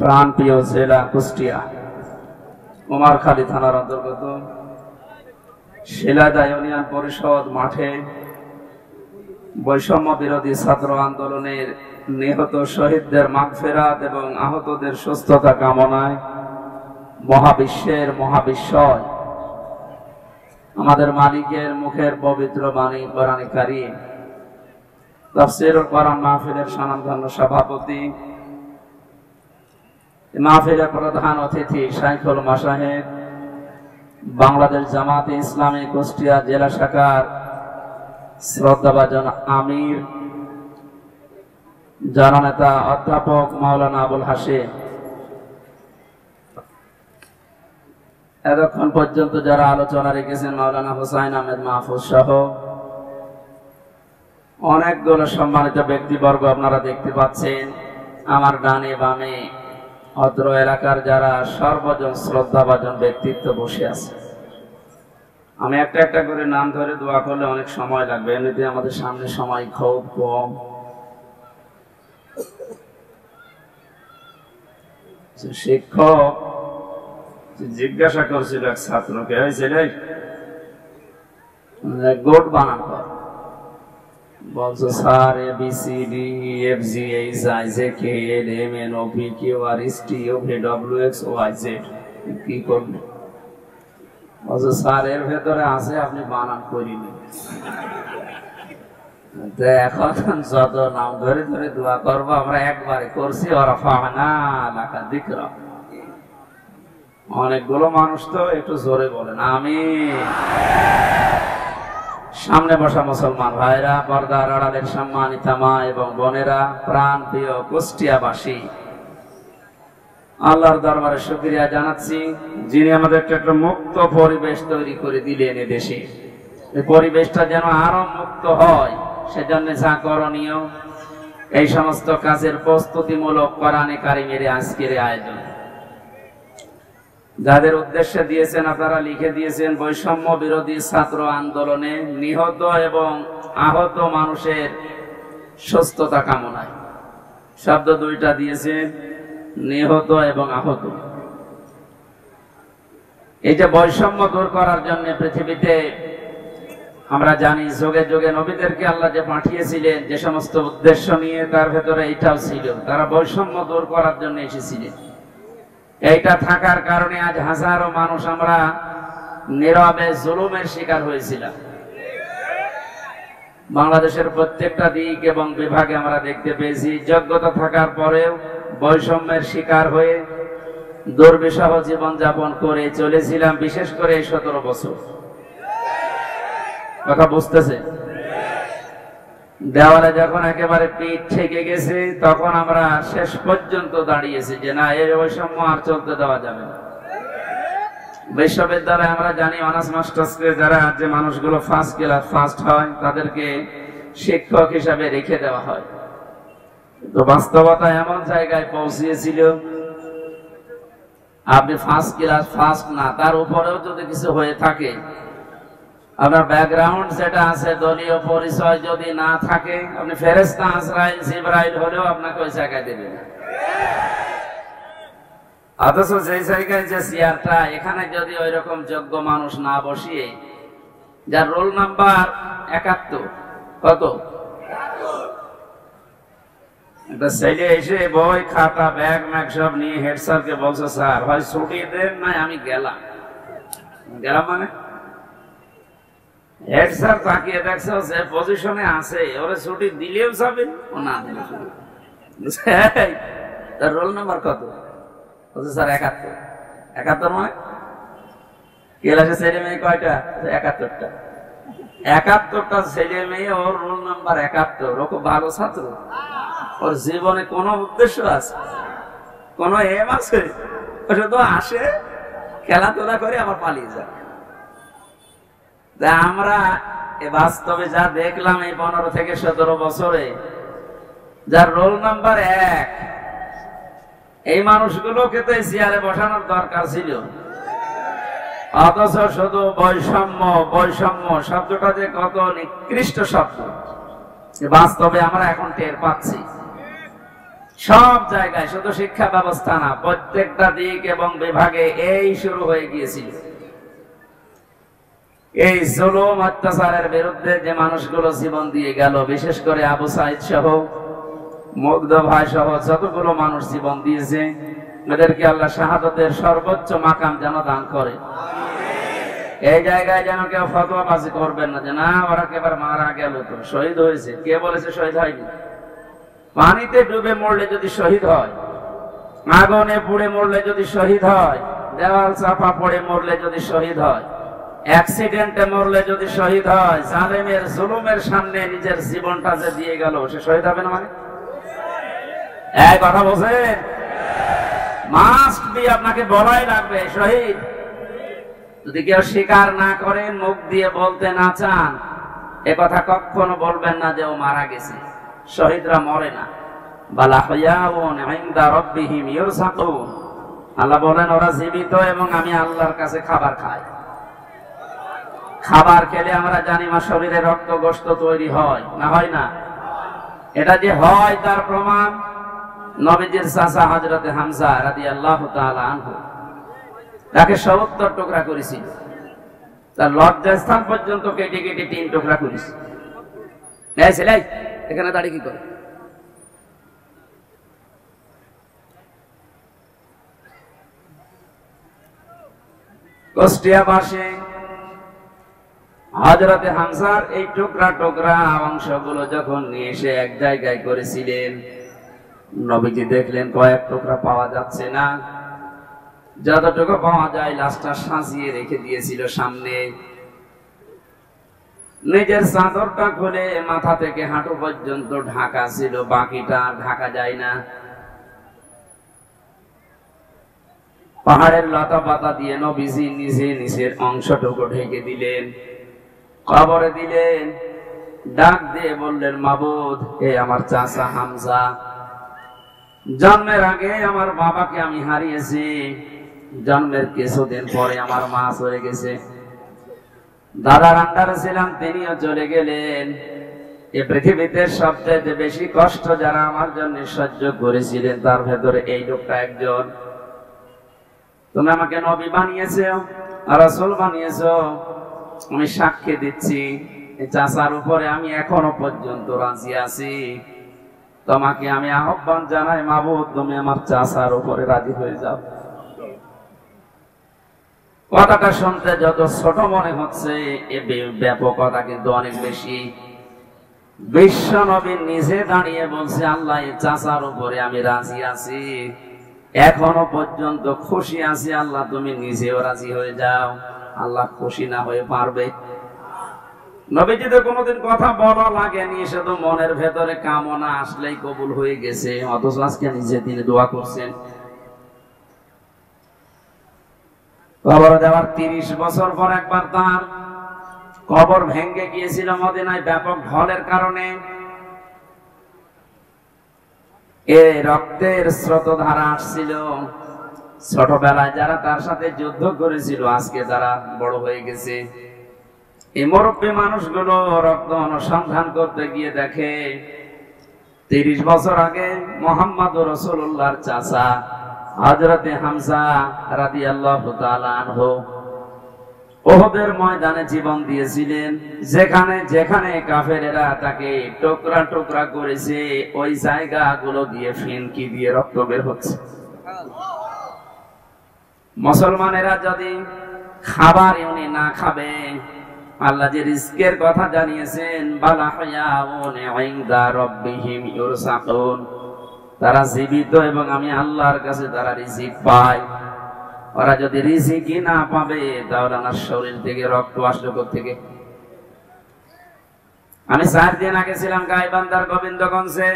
প্রাণপ্রিয় জেলা কুষ্টিয়া কুমারখালী থানার অন্তর্গত শিলাদা ইউনিয়ন পরিষদ মাঠে বৈষম্য বিরোধী ছাত্র আন্দোলনের নিহত শহীদদের মাগফিরাত এবং আহতদের সুস্থতা কামনায় মহাবিশ্বের মহাবিশ্বয় আমাদের মালিকের মুখের পবিত্র বাণী কোরআনে কারীম তাফসীরুল কোরআন মাহফিলের স্বনামধন্য সভাপতি, মাহফিলের প্রধান অতিথি শাইখুল মাশায়েখ, বাংলাদেশ জামাতে ইসলামী কুষ্টিয়া জেলা শাখার শ্রদ্ধাভাজন আমির জননেতা অধ্যাপক মাওলানা আবুল হাশেম, এতক্ষণ পর্যন্ত যারা আলোচনা রেখেছেন মাওলানা হুসাইন আহমেদ মাহফুজ সহ অনেকগুলো সম্মানিত ব্যক্তিবর্গ আপনারা দেখতে পাচ্ছেন। আমার ডানে বামে অত্র এলাকার যারা সর্বজন শ্রদ্ধাভাজন ব্যক্তিত্ব বসে আছে। আমি একটা একটা করে নাম ধরে দোয়া করলে অনেক সময় লাগবে, এমনিতে আমাদের সামনে সময় খুব কম। শিক্ষক জিজ্ঞাসা করছিল এক ছাত্রকে, হয়েছিল গোট বানান কর, বলছো স্যার ABCDEFG HIJKLMNOPQRSTUVWXYZ কি করবে? বলছো স্যার এর ভেতরে আছে, আপনি বানান করিনি। এখন যত নাম ধরে ধরে দোয়া করবো আমরা একবারে করছি, ওয়ারাফা'না লাকা যিকরা। অনেকগুলো মানুষ তো একটু জোরে বলেন আমিন। সামনে বসা মুসলমান ভাইরা, পর্দার আড়ালের সম্মানিত মা এবং বোনেরা, প্রাণ প্রিয় কুষ্টিয়াবাসী, আল্লাহর দরবারে শুকরিয়া জানাচ্ছি যিনি আমাদেরকে একটা মুক্ত পরিবেশ তৈরি করে দিলেন। এ দেশে এই পরিবেশটা যেন আরো মুক্ত হয়, সেজন্য যা করণীয় এই সমস্ত কাজের প্রস্তুতিমূলক কোরআনে কারীমের আজকের আয়োজন। যাদের উদ্দেশ্যে দিয়েছেন আপনারা লিখে দিয়েছেন বৈষম্য বিরোধী ছাত্র আন্দোলনে নিহত এবং আহত মানুষের সুস্থতা কামনায়। শব্দ দুইটা দিয়েছেন, নিহত এবং আহত। এই যে বৈষম্য দূর করার জন্য পৃথিবীতে আমরা জানি যুগে যুগে নবীদেরকে আল্লাহ যে পাঠিয়েছিলেন যে সমস্ত উদ্দেশ্য নিয়ে, তার ভেতরে এটাও ছিল, তারা বৈষম্য দূর করার জন্য এসেছিলেন। এইটা থাকার কারণে আজ হাজারো মানুষ আমরা নীরবে জুলুমের শিকার হয়েছিলাম। বাংলাদেশের প্রত্যেকটা দিক এবং বিভাগে আমরা দেখতে পেয়েছি যোগ্যতা থাকার পরেও বৈষম্যের শিকার হয়ে দুর্বিষহ জীবনযাপন করে চলেছিলাম, বিশেষ করে এই 17 বছর। কথা বুঝতেছে? দেওয়ালে যখন একেবারে পিঠ ঠেকে গেছে তখন আমরা শেষ পর্যন্ত দাঁড়িয়েছি যে না, এই বৈষম্য আর চলতে দেওয়া যাবে না। বিশ্ববিদ্যালয়ে আমরা জানি অনার্স মাস্টার্সকে যারা যে মানুষগুলো ফার্স্ট ক্লাস ফার্স্ট হয় তাদেরকে শিক্ষক হিসাবে রেখে দেওয়া হয়। তো বাস্তবতা এমন জায়গায় পৌঁছিয়েছিল আপনি ফার্স্ট ক্লাস ফার্স্ট না, তার উপরেও যদি কিছু হয়ে থাকে, আপনার ব্যাকগ্রাউন্ড যেটা আছে দলীয় পরিচয় যদি না থাকে, আপনি ফেরেশতা আজরাইল জিবরাইল হলেও আপনাকে ওই জায়গায় দেবে না। অথচ যে জায়গায় যে চেয়ারটা, এখানে যদি ওই রকম যোগ্য মানুষ না বসিয়ে, যার রোল নাম্বার 71, কত একটা ছেলে এসে বই খাতা ব্যাগ ম্যাগ সব নিয়ে হেড স্যারকে বলছে স্যার ভাই ছুটি দেন, নাই আমি গেলাম। মানে হেড স্যার তাকিয়ে দেখছে যে পজিশনে আছে, ওরে ছুটি দিলেও যাবে, ও না দিলে তার রোল নাম্বার কত? বলছে স্যার 71। 71 মানে ক্লাসে ছেলে মেয়ে কয়টা? 71টা। 71টা ছেলে মেয়ে, ওর রোল নাম্বার 71। ও খুব ভালো ছাত্র, ওর জীবনে কোন উদ্দেশ্য আছে, কোন এম আছে? ও শুধু আসে, খেলাধুলা করে আবার পালিয়ে যায়। আমরা বাস্তবে যা দেখলাম এই 15 থেকে 17 বছরে, যার রোল নাম্বার 1, এই মানুষগুলোকে তো চেয়ারে বসানোর দরকার ছিল। অথচ শুধু বৈষম্য বৈষম্য শব্দটা যে কত নিকৃষ্ট শব্দ, বাস্তবে আমরা এখন টের পাচ্ছি। সব জায়গায়, শুধু শিক্ষা ব্যবস্থা না, প্রত্যেকটা দিক এবং বিভাগে এই শুরু হয়ে গিয়েছিল। এই জুলুম অত্যাচারের বিরুদ্ধে যে মানুষগুলো জীবন দিয়ে গেল, বিশেষ করে আবু সাইদ সহ, মুগ্ধ ভাই সহ যতগুলো মানুষ জীবন দিয়েছে, এদেরকে আল্লাহ শাহাদাতের সর্বোচ্চ মাকাম যেন দান করে। এই জায়গায় যেন কেউ ফতোয়াবাজি করবেন না যে না ওরা একেবারে মারা গেল, তো শহীদ হয়েছে। কে বলেছে শহীদ হয়নি? পানিতে ডুবে মরলে যদি শহীদ হয়, আগুনে পুড়ে মরলে যদি শহীদ হয়, দেওয়াল চাপা পড়ে মরলে যদি শহীদ হয়, অ্যাক্সিডেন্টে মরলে যদি শহীদ হয়, জালেমের জুলুমের সামনে নিজের জীবনটা যে দিয়ে গেল, সে শহীদ হবে না? মানে এই কথা বলছেন, মাস্ট বি, আপনাকে বলাই লাগবে শহীদ। যদি কেউ স্বীকার না করেন, মুখ দিয়ে বলতে না চান, এ কথা কখনো বলবেন না যে ও মারা গেছে। শহীদরা মরে না। বালা হায়াউন ইনদা রাব্বিহিম ইরসাকুন, আল্লাহ বলেন ওরা জীবিত এবং আমি আল্লাহর কাছে খাবার খাই। খাবার খেলে আমরা জানি মা শরীরে রক্ত গোশত তৈরি হয় না, হয় না? এটা যে হয় তার প্রমাণ নবীজির চাচা হযরতে হামজা রাদিয়াল্লাহু তাআলা আনহু, তাকে ৭০ টুকরা করেছিল। তার লজ্জাস্থান পর্যন্ত কেটে কেটে ৩ টুকরা করেছে। এই ছেলে এখানে দাঁড়িয়ে কি করে? কুষ্টিয়াবাসী হযরতে হামজার এই টুকরা টুকরা অংশগুলো যখন নিয়ে এসে এক জায়গায় করেছিলেন, নবীজি দেখলেন কয়েক টুকরা পাওয়া যাচ্ছে না, যতটুকু পাওয়া যায় লাশটা সাজিয়ে রেখে দিয়েছিল সামনে। নিজের চাদরটা খুলে মাথা থেকে হাঁটু পর্যন্ত ঢাকা ছিল, বাকিটা ঢাকা যায় না। পাহাড়ের লতা পাতা দিয়ে নবীজি নিজে নিজের অংশটুকু ঢেকে দিলেন, কবরে দিলেন, ডাক দিয়ে বললেন মাবুদ, হে আমার চাচা হামজা, জন্মের আগে আমার বাবাকে আমি হারিয়েছি, জন্মের কিছুদিন পরে আমার মা চলে গেছে, দাদার আন্ডারে ছিলাম, তিনিও চলে গেলেন। এ পৃথিবীতে সবচেয়ে বেশি কষ্ট যারা আমার জন্য সহ্য করেছিলেন তার ভেতরে এই লোকটা একজন। তুমি আমাকে নবী বানিয়েছো, রাসূল বানিয়েছো, আমি সাক্ষী দিচ্ছি এই চাচার উপরে আমি এখনো পর্যন্ত রাজি আছি। তোমাকে আমি আহ্বান জানাই মাবুদ, তুমি আমার চাচার উপরে রাজি হয়ে যাও। কথাটা শুনতে যত ছোট মনে হচ্ছে, এ ব্যাপকতা কিন্তু অনেক বেশি। বিশ্ব নবী নিজে দাঁড়িয়ে বলছে আল্লাহ এই চাচার উপরে আমি রাজি আছি, এখনো পর্যন্ত খুশি আছি, আল্লাহ তুমি নিজেও রাজি হয়ে যাও। আল্লাহ খুশি না হয়ে পারবে? নবীজিদের কোনোদিন কথা বলা লাগেনি, শুধু মনের ভেতরে কামনা আসলেই কবুল হয়ে গেছে। অথচ আজকে নিজে তিনি দোয়া করছেন। কবর দেওয়ার ৩০ বছর পর একবার তার কবর ভেঙে গিয়েছিল মদিনায় ব্যাপক ঢলের কারণে। এ রক্তের স্রোতধারা আসছিল। ছোটবেলায় যারা তার সাথে যুদ্ধ করেছিল, আজকে তারা বড় হয়ে গেছে। এই মুরব্বী মানুষগুলো রক্ত অনুসন্ধান করতে গিয়ে দেখে ৩০ বছর আগে মুহাম্মদুর রাসূলুল্লাহর চাচা হযরতে হামজা রাদিয়াল্লাহু তাআলা আনহু উহুদের ময়দানে জীবন দিয়েছিলেন। যেখানে যেখানে কাফেরেরা তাকে টুকরা টুকরা করেছে, ওই জায়গাগুলো দিয়ে ফিনকি দিয়ে রক্ত বের হচ্ছে। মুসলমানেরা যদি খাবার উনি না খাবে, আল্লাহ যে রিজকের কথা জানিয়েছেন, বালা হায়াউন ইনদা রাব্বিহিম ইরসাকুন, তারা জীবিত এবং আমি আল্লাহর কাছে তারা রিজিক পায়। ওরা যদি রিজিকই না পাবে, তাহলে আমার শরীর থেকে রক্ত আসলো কোত্থেকে? আমি ৪ দিন আগে ছিলাম গাইবান্ধার গোবিন্দগঞ্জে।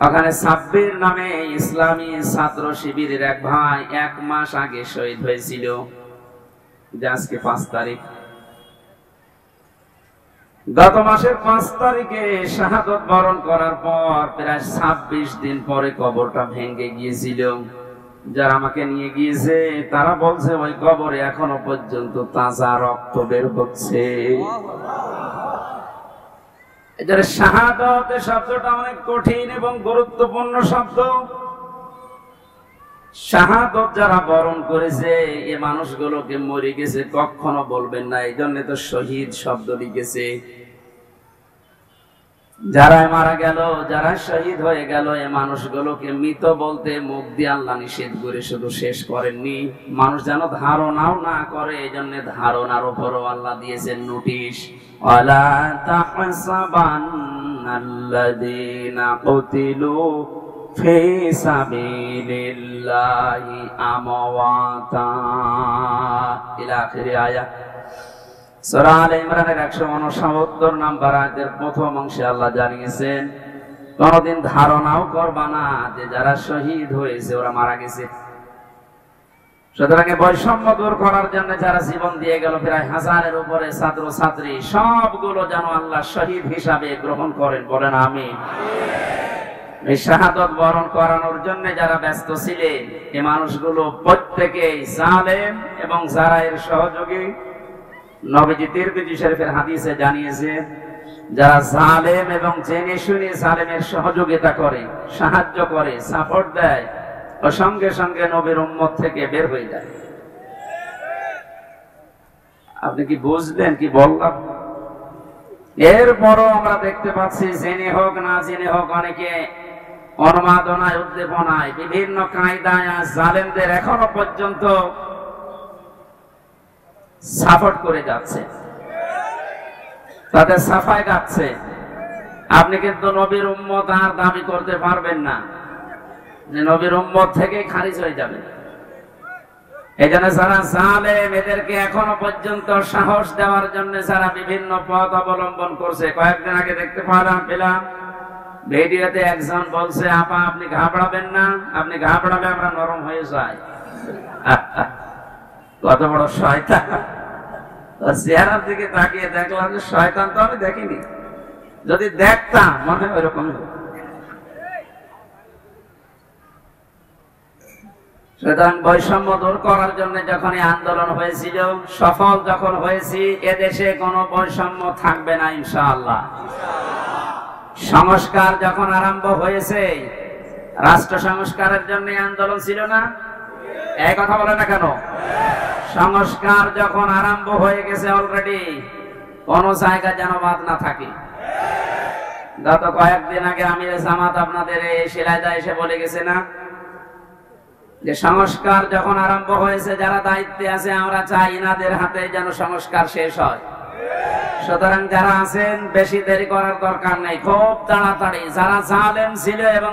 ওখানে সাব্বির নামে ইসলামী ছাত্র শিবিরের এক ভাই ১ মাস আগে শহীদ হয়েছিল। আজকে ৫ তারিখ। গত মাসের ৫ তারিখে শাহাদত বরণ করার পর প্রায় ২৬ দিন পরে কবরটা ভেঙে গিয়েছিল। যারা আমাকে নিয়ে গিয়েছে তারা বলছে ওই কবরে এখনো পর্যন্ত তাজা রক্ত বের হচ্ছে। এজন্য শাহাদাত শব্দটা অনেক কঠিন এবং গুরুত্বপূর্ণ শব্দ। শাহাদাত যারা বরণ করেছে এই মানুষগুলোকে মরে গেছে কখনো বলবেন না, এই জন্য তো শহীদ শব্দ লিখেছে। যারা মারা গেল, যারা শহীদ হয়ে গেল, এই মানুষগুলোকে মৃত বলতে মুখ দিয়ে আল্লাহ নিষেধ করে শুধু শেষ করেননি, মানুষ যেন ধারণাও না করে, এই জন্য ধারণার উপরও আল্লাহ দিয়েছেন নোটিশ। ওয়ালা তাহসাবান্নাল্লাযীনা কুতিলু ফি সাবিলিল্লাহি আমওয়াতা ইলা আখিরি আয়াত। সূরা আলে ইমরানের 169 নম্বর আয়াতের প্রথম অংশে আল্লাহ জানিয়েছেন কোনদিন ধারণাও করবা না যে যারা শহীদ হয়েছে ওরা মারা গেছে। সুতরাং বৈষম্য দূর করার জন্য যারা জীবন দিয়ে গেল প্রায় 1000-এর উপরে ছাত্র ছাত্রী, সবগুলো যেন আল্লাহ শহীদ হিসাবে গ্রহণ করেন, বলেন আমিন। এই শাহাদাত বরণ করানোর জন্য যারা ব্যস্ত ছিলেন এই মানুষগুলো প্রত্যেকেই জালেম এবং যারা এর সহযোগী। নবীজি তিরমিজি শরীফের হাদিসে জানিয়েছে যারা জালেম এবং জেনে শুনে জালেমের সহযোগিতা করে, সাহায্য করে, সাপোর্ট দেয়, ও সঙ্গে সঙ্গে নবীর উম্মত থেকে বের হয়ে যায়। আপনি কি বুঝলেন কি বললাম? এরপরও আমরা দেখতে পাচ্ছি জেনে হোক না জেনে হোক অনেকে উন্মাদনায় উদ্দীপনায় বিভিন্ন কায়দায় জালেমদের এখনো পর্যন্ত সাপোর্ট করে যাচ্ছে, তাদের সাফাই গাচ্ছে। আপনি কিন্তু নবীর উম্মত আর দাবি করতে পারবেন না, যে নবীর উম্মত থেকে খারিজ হয়ে যাবে। এই জন্য যারা জালেম এদেরকে এখনো পর্যন্ত সাহস দেওয়ার জন্য যারা বিভিন্ন পথ অবলম্বন করছে। কয়েকদিন আগে দেখতে পেলাম ভিডিওতে একজন বলছে, আপা আপনি ঘাবড়াবেন না, আপনি ঘাবড়ালে আমরা নরম হয়ে যাই। কত বড় শয়তান! চেহারার দিকে তাকিয়ে দেখলাম যে শয়তান তো আমি দেখিনি, যদি দেখতাম মনে হয় ওইরকমই হতো। সুতরাং বৈষম্য দূর করার জন্য যখন আন্দোলন হয়েছিল, সফল যখন হয়েছি, এদেশে কোনো বৈষম্য থাকবে না ইনশাআল্লাহ। সংস্কার যখন আরম্ভ হয়েছে, রাষ্ট্র সংস্কারের জন্য আন্দোলন ছিল না? এই কথা বলে না কেন? সংস্কার যখন আরম্ভ হয়ে গেছে অলরেডি, কোন জায়গা যেন বাদ না থাকে। গত কয়েকদিন আগে আমির জামাত আপনাদের এই শিলাইদা এসে বলে গেছে না যে সংস্কার যখন আরম্ভ হয়েছে, যারা দায়িত্বে আছে আমরা চাই ইনাদের হাতে যেন সংস্কার শেষ হয়। সুতরাং যারা আছেন বেশি দেরি করার দরকার নেই, খুব তাড়াতাড়ি যারা জালেম ছিল এবং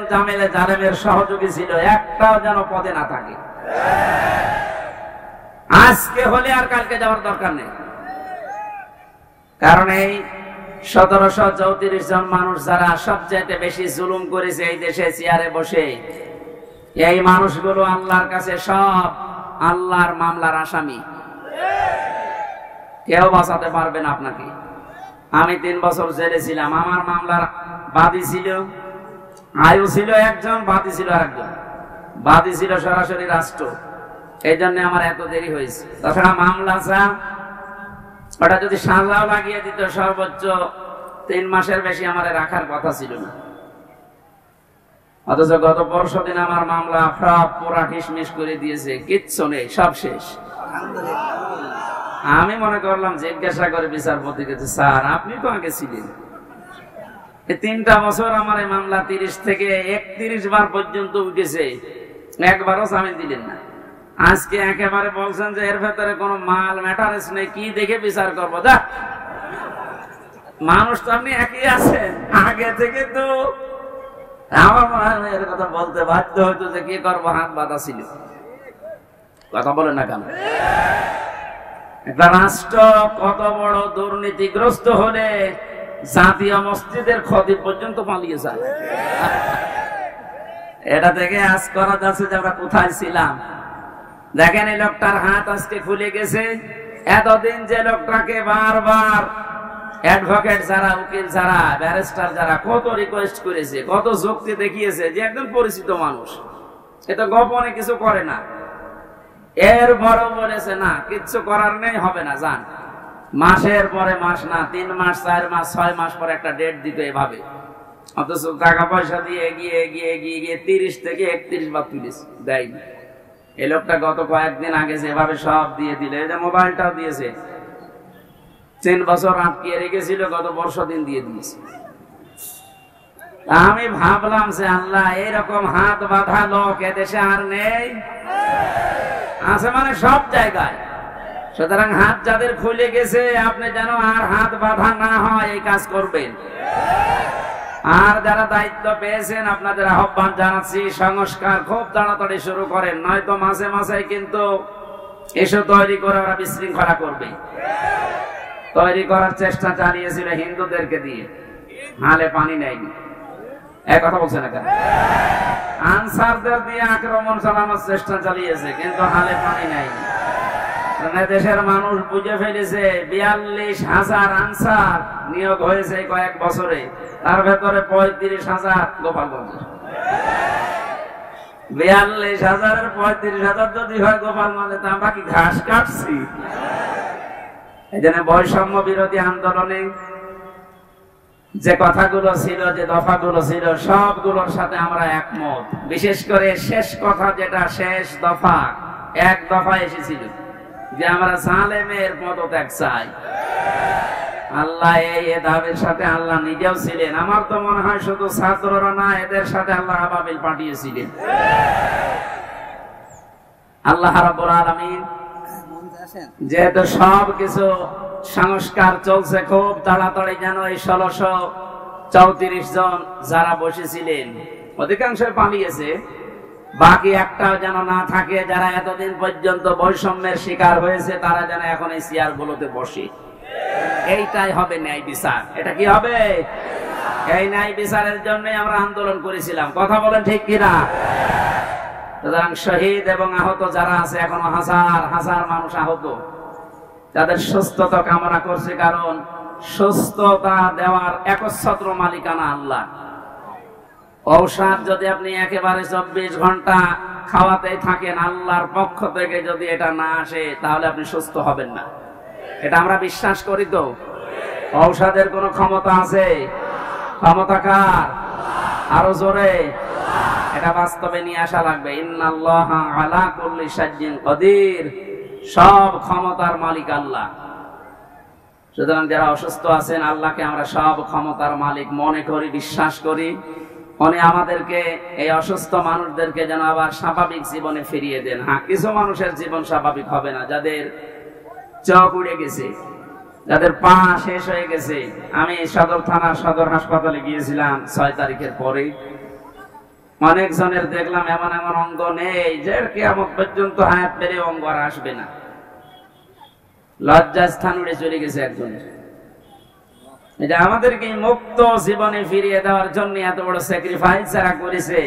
জালেমের সহযোগী ছিল একটাও যেন পদে না থাকে। আজকে হলে আর কালকে যাওয়ার দরকার নেই, কারণ এই 1734 জন মানুষ যারা সবচেয়ে বেশি জুলুম করেছে এই দেশে চেয়ারে বসে, এই মানুষগুলো আল্লাহর কাছে সব আল্লাহর মামলার আসামি। কেউ বাঁচাতে পারবে না আপনাকে। আমি 3 বছর জেলে ছিলাম, আমার মামলার বাদী ছিল আয়ু ছিল একজন, বাদী ছিল আরেকজন। বাদী ছিল সরাসরি রাষ্ট্র, এই জন্য আমার এত দেরি হয়েছে। তাছাড়া মামলা ওটা যদি সাজাও লাগিয়ে দিত সর্বোচ্চ 3 মাসের বেশি আমার রাখার কথা ছিল না। অথচ গত পরশু দিন আমার মামলা সব পুরা ঢিসমিস করে দিয়েছে, কিচ্ছু নেই, সব শেষ। আমি মনে করলাম জিজ্ঞাসা করে বিচারপতিকে, স্যার আপনি তো আগে ছিলেন, 3টা বছর আমার এই মামলা 30 থেকে 31 বার পর্যন্ত উঠেছে, একবারও জামিন দিলেন না। আজকে একেবারে বলছেন যে এর ভেতরে কোনো মাল ম্যাটারেস নেই, কি দেখে বিচার করবো? যা, মানুষ তো আপনি একই আছেন আগে থেকে। তো আমার মনে হয় এর কথা বলতে বাধ্য হইতো যে কি করবো, হাত বাঁধা ছিল। কথা বলে না কেন? একটা রাষ্ট্র কত বড় দুর্নীতিগ্রস্ত হলে জাতীয় মসজিদের খতিব পর্যন্ত পালিয়ে যায়। এটা থেকে আজ করা যাচ্ছে যে আমরা কোথায় ছিলাম। দেখেন এই লোকটার হাত আজকে খুলে গেছে। এতদিন যে লোকটাকে বারবার অ্যাডভোকেট যারা, উকিল যারা, ব্যারিস্টার যারা কত রিকোয়েস্ট করেছে, কত যুক্তি দেখিয়েছে যে একদম পরিচিত মানুষ, এ তো গোপনে কিছু করে না, এর বড় বলেছে না কিচ্ছু করার নেই, হবে না, যান। মাসের পরে মাস না, 3 মাস 4 মাস 6 মাস পরে একটা ডেট দিত এভাবে। অথচ টাকা পয়সা দিয়ে এগিয়ে এগিয়ে এগিয়ে এগিয়ে 30 থেকে 31 বার পুলিশ দেয়নি। এই লোকটা গত কয়েকদিন আগে যেভাবে সব দিয়ে দিল, এই যে মোবাইলটাও দিয়েছে, 3 বছর আটকে রেখেছিল, গত বর্ষ দিন দিয়ে দিয়েছে। আমি ভাবলাম যে আল্লাহ, এইরকম হাত বাঁধা লোক এদেশে আর নেই, আছে মানে সব জায়গায়। সুতরাং হাত যাদের খুলে গেছে, আপনি যেন আর হাত বাঁধা না হয় এই কাজ করবেন। আর যারা দায়িত্ব পেয়েছেন, আপনাদের আহ্বান জানাচ্ছি, সংস্কার খুব তাড়াতাড়ি শুরু করেন, নয়তো মাঝে মাঝে কিন্তু এসব তৈরি করে ওরা বিশৃঙ্খলা করবে। তৈরি করার চেষ্টা চালিয়েছিল হিন্দুদেরকে দিয়ে, হালে পানি নেয়নি। এক কথা বলছে না কেন? আনসারদের দিয়ে আক্রমণ চালানোর চেষ্টা চালিয়েছে, কিন্তু হালে পানি নেয়নি। দেশের মানুষ বুঝে ফেলেছে 42,000 আনসার নিয়োগ হয়েছে কয়েক বছরে, তার ভেতরে 35,000 গোপালগঞ্জের। 42,000-এর 35,000 যদি হয় গোপালগঞ্জে, তা আমরা কি ঘাস কাটছি? এই জন্য বৈষম্য বিরোধী আন্দোলনে যে কথাগুলো ছিল, যে দফাগুলো ছিল, সবগুলোর সাথে আমরা একমত। বিশেষ করে শেষ কথা, যেটা শেষ দফা, এক দফা এসেছিল যে আমরা জালেমের পদত্যাগ চাই। আল্লাহ এই দাবির সাথে আল্লাহ নিজেও ছিলেন। আমার তো মনে হয় শুধু ছাত্ররা না, এদের সাথে আল্লাহ আবাবিল পাঠিয়েছিলেন। আল্লাহ রাব্বুল আলামিন যেহেতু সব কিছু সংস্কার চলছে খুব তাড়াতাড়ি, যেন এই 1634 জন যারা বসেছিলেন অধিকাংশ পালিয়েছে, বাকি একটাও যেন না থাকে, যারা এতদিন পর্যন্ত বৈষম্যের শিকার হয়েছে, তারা যেন এখন এই চেয়ার গুলোতে বসে। এইটাই হবে ন্যায় বিচার। এটা কি হবে? এই ন্যায় বিচারের জন্যই আমরা আন্দোলন করেছিলাম। কথা বলেন ঠিক কিনা? সুতরাং শহীদ এবং আহত যারা আছে, এখনো হাজার হাজার মানুষ আহত, তাদের সুস্থতা কামনা করছে, কারণ সুস্থতা দেওয়ার একচ্ছত্র মালিকানা আল্লাহ। ঔষধ যদি আপনি একেবারে 24 ঘন্টা খাওয়াতেই থাকেন, আল্লাহর পক্ষ থেকে যদি এটা না আসে, তাহলে আপনি সুস্থ হবেন না। এটা আমরা বিশ্বাস করি। তো ঔষধের কোনো ক্ষমতা আছে? ক্ষমতা কার? আরো জোরে। এটা বাস্তবে নিয়ে আসা লাগবে। ইন্নাল্লাহা আলা কুল্লি শাইইন কাদির। সব ক্ষমতার মালিক আল্লাহ। সুতরাং যারা অসুস্থ আছেন, আল্লাহকে আমরা সব ক্ষমতার মালিক মনে করি, বিশ্বাস করি। উনি আমাদেরকে, এই অসুস্থ মানুষদেরকে যেন আবার স্বাভাবিক জীবনে ফিরিয়ে দেন। হ্যাঁ, কিছু মানুষের জীবন স্বাভাবিক হবে না, যাদের চোখ উড়ে গেছে, যাদের পা শেষ হয়ে গেছে। আমি সদর থানার সদর হাসপাতালে গিয়েছিলাম 6 তারিখের পরে। অনেক জনের দেখলাম এমন এমন অঙ্গ নেই যে কিয়ামত পর্যন্ত হায়াত পেলে অঙ্গ আর আসবে না। লজ্জাস্থান উড়ে চলে গেছে একজনের। এটা আমাদেরকে মুক্ত জীবনে ফিরিয়ে দেওয়ার জন্য এত বড় স্যাক্রিফাইস যারা করেছে।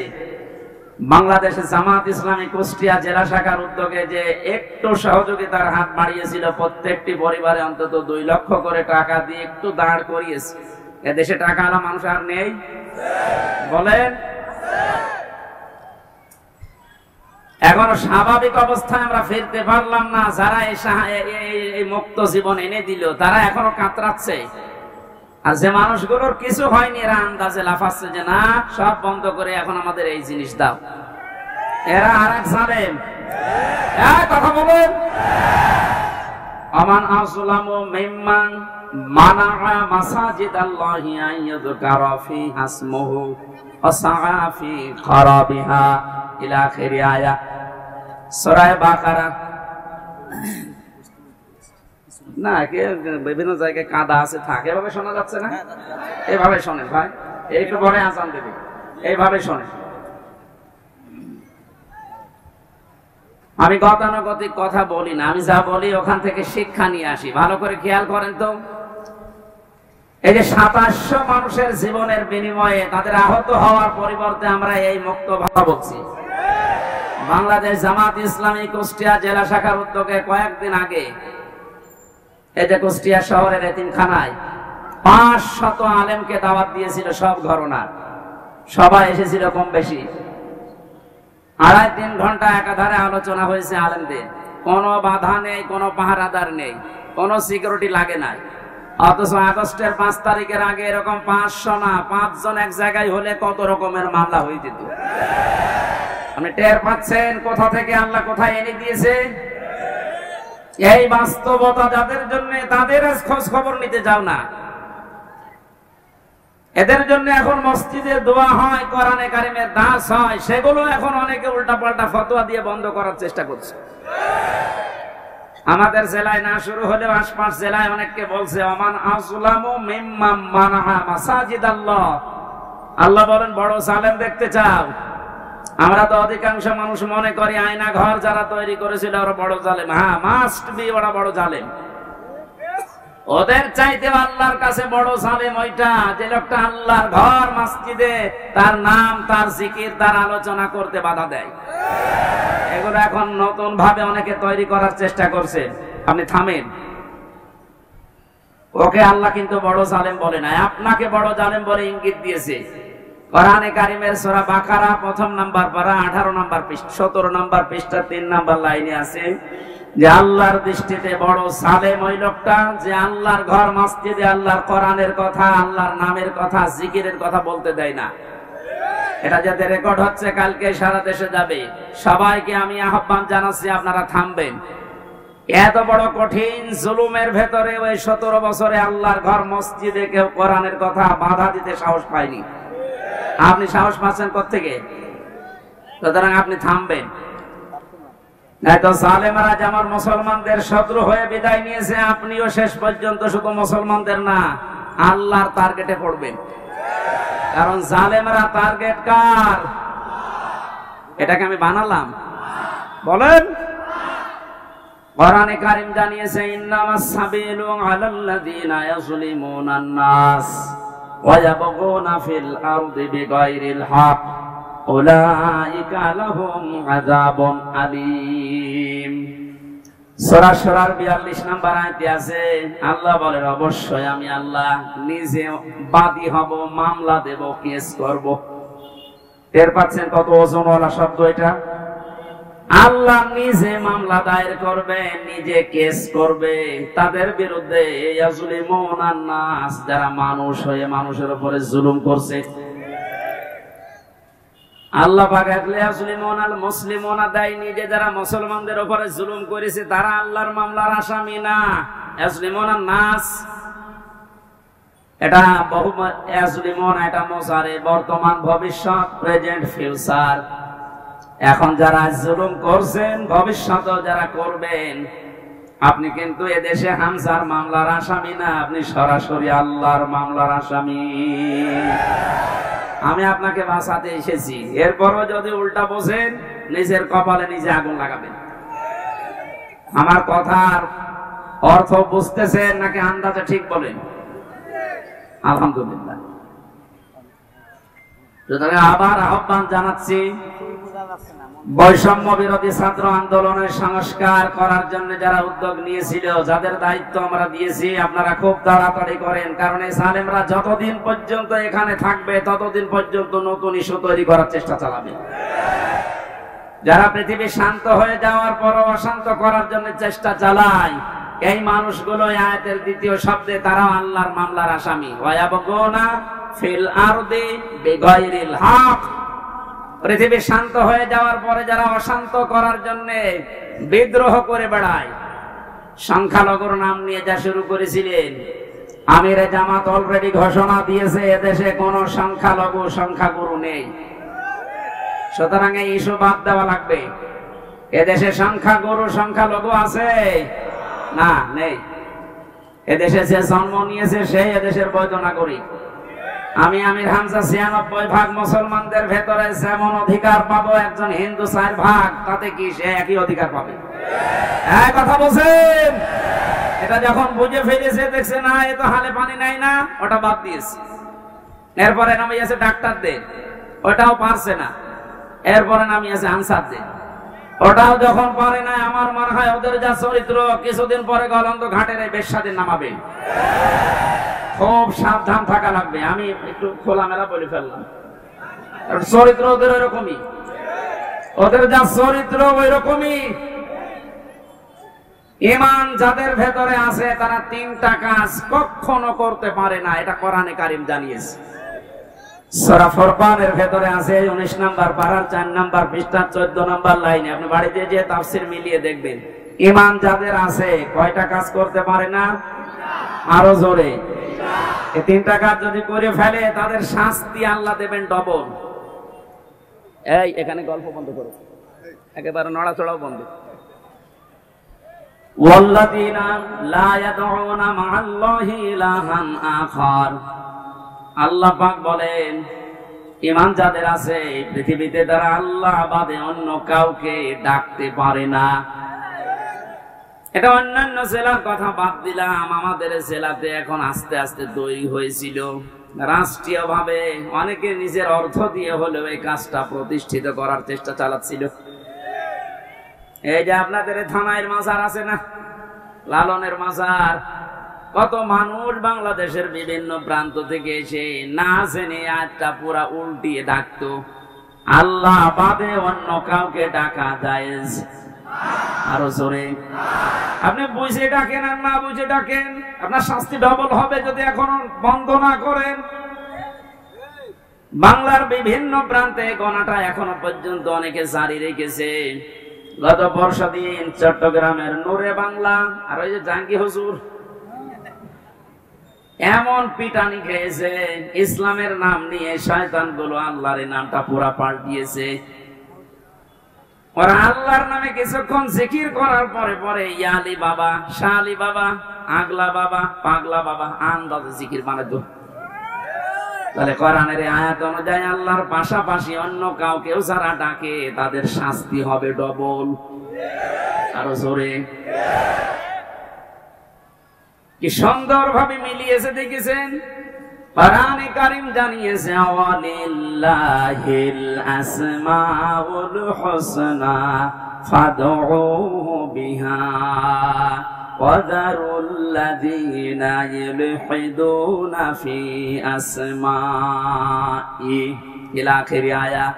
বাংলাদেশের জামাত ইসলামী কুষ্টিয়া জেলা শাখার উদ্যোগে যে একটু সহযোগিতার হাত বাড়িয়েছিল, প্রত্যেকটি পরিবারে অন্তত 2 লক্ষ করে টাকা দিয়ে একটু দাঁড় করিয়েছে। এদেশে টাকা আলা মানুষ আর নেই বলেন? এখনো স্বাভাবিক অবস্থায় আমরা ফিরতে পারলাম না। যারা এই মুক্ত জীবন এনে দিল, তারা এখনো কাতরাচ্ছে। আর যে মানুষগুলোর কিছু হয়নি, এরা আন্দাজে লাফাচ্ছে যে না, সব বন্ধ করে এখন আমাদের এই জিনিস দাও। এরা আর এক জালেম। কথা বলুন। আমান আযলামু মিম্মান মানাআ মাসাজিদাল্লাহি আন ইউযকারা ফিহা ইসমুহু ওয়া সাআ ফি খারাবিহা ইলা আখির আয়াত, সূরা বাকারা। না, বিভিন্ন জায়গায় কাদা আছে, থাকে, এভাবে শোনা যাচ্ছে না? এভাবে শোনেন ভাই, একটু পরে আজান দেবে, এইভাবে শোনেন। আমি গতানুগতিক কথা বলি না, আমি যা বলি ওখান থেকে শিক্ষা নিয়ে আসি। ভালো করে খেয়াল করেন তো। এই যে 2700 মানুষের জীবনের বিনিময়ে তাদের আহত হওয়ার পরিবর্তে আমরা এই মুক্ত ভাবা বলছি। বাংলাদেশ জামাত ইসলামী কুষ্টিয়া জেলা শাখার উদ্যোগে কয়েকদিন আগে এই যে কুষ্টিয়া শহরের এতিমখানায় 500 আলেমকে দাওয়াত দিয়েছিল, সব ঘরনা। সবাই এসেছিল কম বেশি। 2.5-3 ঘন্টা একাধারে আলোচনা হয়েছে আলেমদের। কোনো বাধা নেই, কোনো পাহারাদার নেই, কোনো সিকিউরিটি লাগে না। অথচ আগস্টের 5 তারিখের আগে এরকম 500 না 5 জন এক জায়গায় হলে কত রকমের মামলা হয়ে যেত। আপনি টের পাচ্ছেন কোথা থেকে আল্লাহ কোথায় এনে দিয়েছে? এই বাস্তবতা যাদের জন্য, তাদের খোঁজ খবর নিতে যাও না। এদের জন্য এখন মসজিদে দোয়া হয়, কোরআনে কারিমের দাস হয়, সেগুলো এখন অনেকে উল্টাপাল্টা ফতোয়া দিয়ে বন্ধ করার চেষ্টা করছে। আমাদের জেলায় না শুরু হলেও আশপাশ জেলায় অনেককে বলছে ওমান আযলামু মিম্মান মানাআ মাসাজিদাল্লাহ। আল্লাহ বলেন বড় জালেম দেখতে চাও? আমরা তো অধিকাংশ মানুষ মনে করি আয়না ঘর যারা তৈরি করেছিল ওরা বড় জালেম। হ্যাঁ, মাস্ট বি ওরা বড় জালেম। ওদের চাইতে আল্লাহর কাছে বড় জালেম ওইটা যে লোকটা আল্লাহর ঘর মসজিদে তার নাম, তার জিকির, তার আলোচনা করতে বাধা দেয়। এগুলো এখন নতুন ভাবে অনেকে তৈরি করার চেষ্টা করছে। আপনি থামেন। ওকে আল্লাহ কিন্তু বড় জালেম বলে না, আপনাকে বড় জালেম বলে ইঙ্গিত দিয়েছে। কোরআনে কারিমের সূরা বাকারা 1 নাম্বার পারা 18 নাম্বার পৃষ্ঠা 17 নাম্বার পৃষ্ঠা 3 নাম্বার লাইনে আছে যে আল্লাহর দৃষ্টিতে বড় জালেম ওই লোকটা যে আল্লাহর ঘর মসজিদে আল্লাহর কোরআনের কথা, আল্লাহর নামের কথা, জিকিরের কথা বলতে দেয় না। এটা যাতে রেকর্ড হচ্ছে, কালকে সারা দেশে যাবে। সবাইকে আমি আহ্বান জানাচ্ছি আপনারা থামবেন। এত বড় কঠিন জুলুমের ভেতরে ওই 17 বছরে আল্লাহর ঘর মসজিদে কেউ কোরআনের কথা বাধা দিতে সাহস পায়নি। আপনি সাহস পাচ্ছেন কোত্থেকে? সুতরাং আপনি থামবেন। নয়তো জালেমরা যেমন মুসলমানদের শত্রু হয়ে বিদায় নিয়েছে, আপনিও শেষ পর্যন্ত শুধু মুসলমানদের না আল্লাহর টার্গেটে পড়বেন। কারণ জালেমরা টার্গেট কার? এটাকে আমি বানালাম? বলেন। কোরআনে কারীম জানিয়েছে ইন্নামাস সাবিলু আলাল্লাযিনা ইয়াজলিমুনান নাস ওয়া ইয়াবগুনা ফিল আরদি বিগাইরিল হক উলাইকা লাহুম আযাবুন আলীম। সূরা শুরার 42 নম্বর আয়াতে আছে, আল্লাহ বলেন অবশ্যই আমি আল্লাহ নিজে বাদী হব, মামলা দেব, কেস করব। টের পাচ্ছেন কত ওজনওয়ালা শব্দ এটা? আল্লাহ নিজে মামলা দায়ের করবে, নিজে কেস করবে তাদের বিরুদ্ধে। ইয়াজলিমুনান নাস, যারা মানুষ হয়ে মানুষের উপরে জুলুম করছে। আল্লাহ পাক ইয়াজলিমুনাল মুসলিমুনা দেয় নিজে, যারা মুসলমানদের উপরে জুলুম করেছে তারা আল্লাহর মামলার আসামি না। ইয়াজলিমুনান নাস এটা বহু ইয়াজলিমুনা, এটা মুজারে, বর্তমান, ভবিষ্যৎ, প্রেজেন্ট, ফিউচার। এখন যারা জুলুম করছেন, ভবিষ্যতেও যারা করবেন, আপনি কিন্তু এদেশে হামজার মামলার আসামি না, আপনি সরাসরি আল্লাহর মামলার আসামি। আমি আপনাকে বাঁচাতে এসেছি, এরপরও যদি উল্টা বোঝেন নিজের কপালে নিজে আগুন লাগাবেন। আমার কথার অর্থ বুঝতেছেন নাকি আন্দাজে ঠিক বলেন? আলহামদুলিল্লাহ। সুতরাং আবার আহ্বান জানাচ্ছি, বৈষম্য বিরোধী ছাত্র আন্দোলনের সংস্কার করার জন্য যারা উদ্যোগ নিয়েছিল, যাদের দায়িত্ব আমরা দিয়েছি, আপনারা খুব তাড়াতাড়ি করেন। কারণ এই জালেমরা যতদিন পর্যন্ত এখানে থাকবে ততদিন পর্যন্ত নতুন ইস্যু তৈরি করার চেষ্টা চালাবে। যারা পৃথিবী শান্ত হয়ে যাওয়ার পর অশান্ত করার জন্য চেষ্টা চালায়, এই মানুষগুলো আয়াতের দ্বিতীয় শব্দে তারা আল্লাহর মামলার আসামি। ওয়ায়াবগুনা ফিল আরদি বিগাইরিল হক। পৃথিবী শান্ত হয়ে যাওয়ার পরে যারা অশান্ত করার জন্য বিদ্রোহ করে বেড়ায়, সংখ্যালঘুর নাম নিয়ে যা শুরু করেছিলেন, আমিরে জামাত অলরেডি ঘোষণা দিয়েছে এদেশে কোন সংখ্যালঘু সংখ্যাগুরু নেই। সুতরাং এই ইস্যু বাদ দেওয়া লাগবে। এদেশে সংখ্যাগুরু সংখ্যালঘু আছে না? নেই। এদেশে যে জন্ম নিয়েছে সেই এদেশের বৈধ নাগরিক। আমি আমির হামজা 96% মুসলমানদের ভেতরে যেমন অধিকার পাবো একজন হিন্দু 4%, তাতে কি সে একই অধিকার পাবে? এক কথা বলছেন। এটা যখন বুঝে ফেলেছে, দেখছে না এ তো হালে পানি নাই না, ওটা বাদ দিয়েছে। এরপরে নামিয়েছে ডাক্তারদের, ওটাও পারছে না। এরপরে নামিয়েছে আনসারদের, ওটাও যখন পারে না, আমার মনে হয় ওদের যা চরিত্র, কিছুদিন পরে গলন্দ ঘাটের এই বেশ্যাদের নামাবে। খুব সাবধান থাকা লাগবে। আমি একটু খোলামেলা বলে ফেললাম, চরিত্র ওদের ওইরকমই, ওদের যা চরিত্র ওই রকমই। ঈমান যাদের ভেতরে আছে তারা তিনটা কাজ কখনো করতে পারে না, এটা কোরআনে কারীম জানিয়েছে। সূরা ফুরকানের ভেতরে আছে 19 নাম্বার পারার 4 নাম্বার পৃষ্ঠা 14 নাম্বার লাইনে, আপনি বাড়িতে যে তাফসীর মিলিয়ে দেখবেন। ঈমান যাদের আছে কয়টা কাজ করতে পারে না? আরো জোরে। এই তিনটা কাজ যদি করে ফেলে তাদের শাস্তি আল্লাহ দেবেন ডবল। এই এখানে গল্প বন্ধ করো, একেবারে নড়াচড়াও বন্ধ। ওয়াল্লাযীনা লা ইয়াদউনা মা'আল্লাহি ইলাহান আখার, আল্লাহ পাক বলেন ঈমান যাদের আছে পৃথিবীতে তারা আল্লাহ বাদে অন্য কাউকে ডাকতে পারে না। এটা অন্যান্য জেলার কথা বাদ দিলাম, আমাদের জেলাতে এখন আস্তে আস্তে তৈরি হয়েছিল রাষ্ট্রীয় ভাবে, অনেকে নিজের অর্থ দিয়ে হলেও এই কাজটা প্রতিষ্ঠিত করার চেষ্টা চালাচ্ছিল। এই যে আপনাদের থানায় মাজার আছে না, লালনের মাজার, কত মানুষ বাংলাদেশের বিভিন্ন প্রান্ত থেকে এসে না জেনে আজটা পুরা উল্টিয়ে ডাকতো, আল্লাহ বাদে অন্য কাউকে ডাকা জায়েজ। আরো জোরে। আপনি বুঝে ডাকেন আর না বুঝে ডাকেন, আপনার শাস্তি ডবল হবে যদি এখনো বন্ধ না করেন। বাংলার বিভিন্ন প্রান্তে গণাটা এখনো পর্যন্ত অনেকে জারি রেখেছে। গত বর্ষা দিন চট্টগ্রামের নূরে বাংলা আর ওই যে জাঙ্গি হুজুর এমন পিটানি খেয়েছে, ইসলামের নাম নিয়ে শয়তান গুলো আল্লাহর নামটা পুরা পাল্টিয়েছে। ওরা আল্লাহর নামে কিছুক্ষণ জিকির করার পরে পরে ইয়ালি বাবা, শালি বাবা, আগলা বাবা, পাগলা বাবা আন্দাজে জিকির বানাতো। তাহলে কোরআনের আয়াত অনুযায়ী আল্লাহর পাশাপাশি অন্য কাউকেও যারা ডাকে তাদের শাস্তি হবে ডবল। আরো জোরে। কি সুন্দরভাবে মিলিয়েছে দেখেছেন। কোরআনে কারীম জানিয়েছে ওয়ালিল্লাহিল আসমাউল হুসনা ফাদউহু বিহা ওয়াযারুল্লাযীনা ইলহিদুনা ফি আসমাই ইলা আখিরি আয়াত।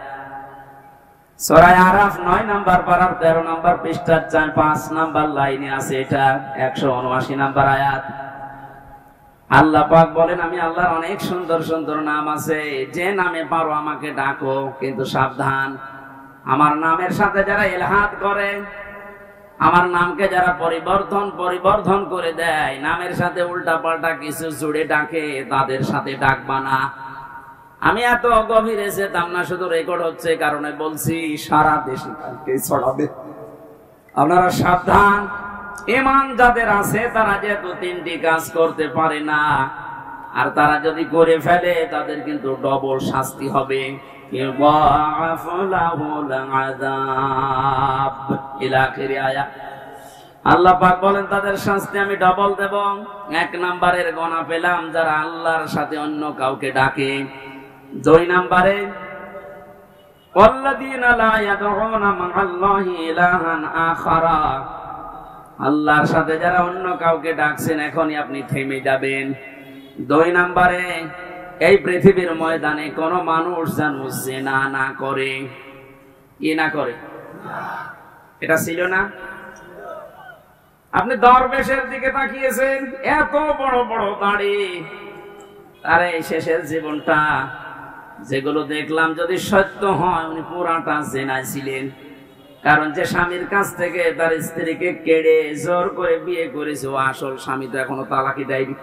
সূরা আরাফ 9 নাম্বার পারার 13 নাম্বার পৃষ্ঠা 4-5 নাম্বার লাইনে আছে, এটা 179 নাম্বার আয়াত। আল্লাহ পাক বলেন আমি আল্লাহর অনেক সুন্দর সুন্দর নাম আছে, যে নামে পারো আমাকে ডাকো, কিন্তু সাবধান আমার নামের সাথে যারা ইলহাদ করে, আমার নামকে যারা পরিবর্ধন করে দেয়, নামের সাথে উল্টা পাল্টা কিছু জুড়ে ডাকে, তাদের সাথে ডাকবা না। আমি এত গভীরে যেতাম না, শুধু রেকর্ড হচ্ছে কারণে বলছি, সারা দেশে কালকে ছড়াবে। আপনারা সাবধান। ঈমান যাদের আছে তারা যেহেতু তিনটি কাজ করতে পারে না, আর তারা যদি করে ফেলে তাদের কিন্তু ডবল শাস্তি হবে। আল্লাহ পাক বলেন তাদের শাস্তি আমি ডবল দেব। 1 নাম্বারের গণা পেলাম যারা আল্লাহর সাথে অন্য কাউকে ডাকে। 2 নাম্বারে ওয়াল্লাযীনা লা ইয়াদউনা মা'আল্লাহি ইলাহান আখারা, আল্লাহর সাথে যারা অন্য কাউকে ডাকছেন এখনই আপনি থেমে যাবেন। 2 নাম্বারে এই পৃথিবীর ময়দানে কোন মানুষ যেন জিনা না করে। কি না করে? এটা ছিল না? আপনি দরবেশের দিকে তাকিয়েছেন, এত বড় বড় দাড়ি, আরে শেষের জীবনটা যেগুলো দেখলাম যদি সত্য হয় উনি পুরাটা জিনায় ছিলেন। কারণ যে স্বামীর কাছ থেকে তার স্ত্রীকে কেড়ে জোর করে বিয়ে করেছে, ও আসল স্বামী তো এখনো তালাকি দেয়নি।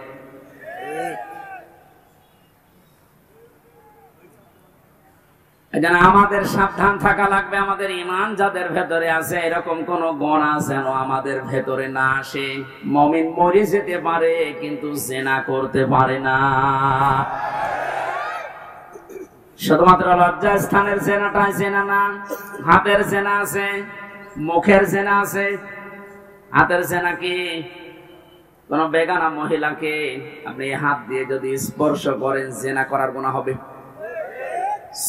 আমাদের সাবধান থাকা লাগবে। আমাদের ঈমান যাদের ভেতরে আছে এরকম কোন গুনাহ যেন আমাদের ভেতরে না আসে। মুমিন মরে যেতে পারে কিন্তু জিনা করতে পারে না। শুধুমাত্র লজ্জা স্থানের জেনাটাই জেনা না, হাতের জেনা আছে, মুখের জেনা আছে। হাতের জেনা কি? কোন বেগানা মহিলাকে আপনি হাত দিয়ে যদি স্পর্শ করেন জেনা করার গুনাহ হবে।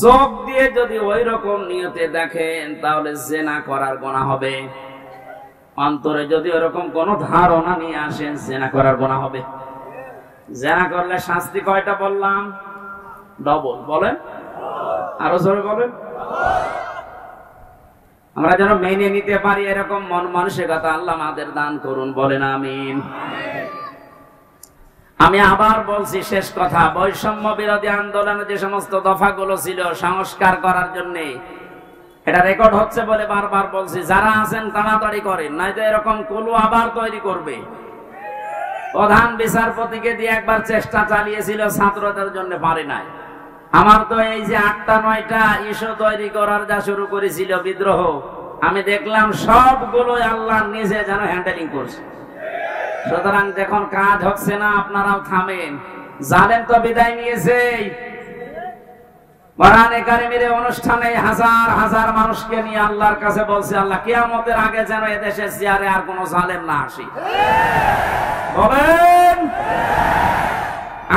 চোখ দিয়ে যদি ওই রকম নিয়তে দেখেন তাহলে জেনা করার গুনাহ হবে। অন্তরে যদি ওরকম কোন ধারণা নিয়ে আসেন জেনা করার গুনাহ হবে। জেনা করলে শাস্তি কয়টা বললাম? ডবল। বলেন, আরো জোরে বলেন। আমরা যেন মেনে নিতে পারি এরকম মন মানসিকতা আল্লাহ আমাদের দান করুন, বলেন আমিন। আমি আবার বলছি, শেষ কথা, বৈষম্য বিরোধী আন্দোলনে যে সমস্ত দফাগুলো ছিল সংস্কার করার জন্য, এটা রেকর্ড হচ্ছে বলে বারবার বলছি, যারা আছেন তাড়াতাড়ি করেন, নয়তো এরকম কুলু আবার তৈরি করবে। প্রধান বিচারপতিকে দিয়ে একবার চেষ্টা চালিয়েছিল, ছাত্রদের জন্য পারে নাই। আমার তো এই যে 8টা 9টা ইস্যু তৈরি করার যা শুরু করেছিল বিদ্রোহ, আমি দেখলাম সবগুলো আল্লাহ নিজে যেন হ্যান্ডেলিং করছে। সুতরাং যখন কাজ হচ্ছে না আপনারাও থামেন। জালেম তো বিদায় নিয়েছে। কোরআনে কারিমের অনুষ্ঠানে হাজার হাজার মানুষকে নিয়ে আল্লাহর কাছে বলছে, আল্লাহ কিয়ামতের আগে যেন এদেশে চেয়ারে আর কোনো জালেম না আসে। বলেন,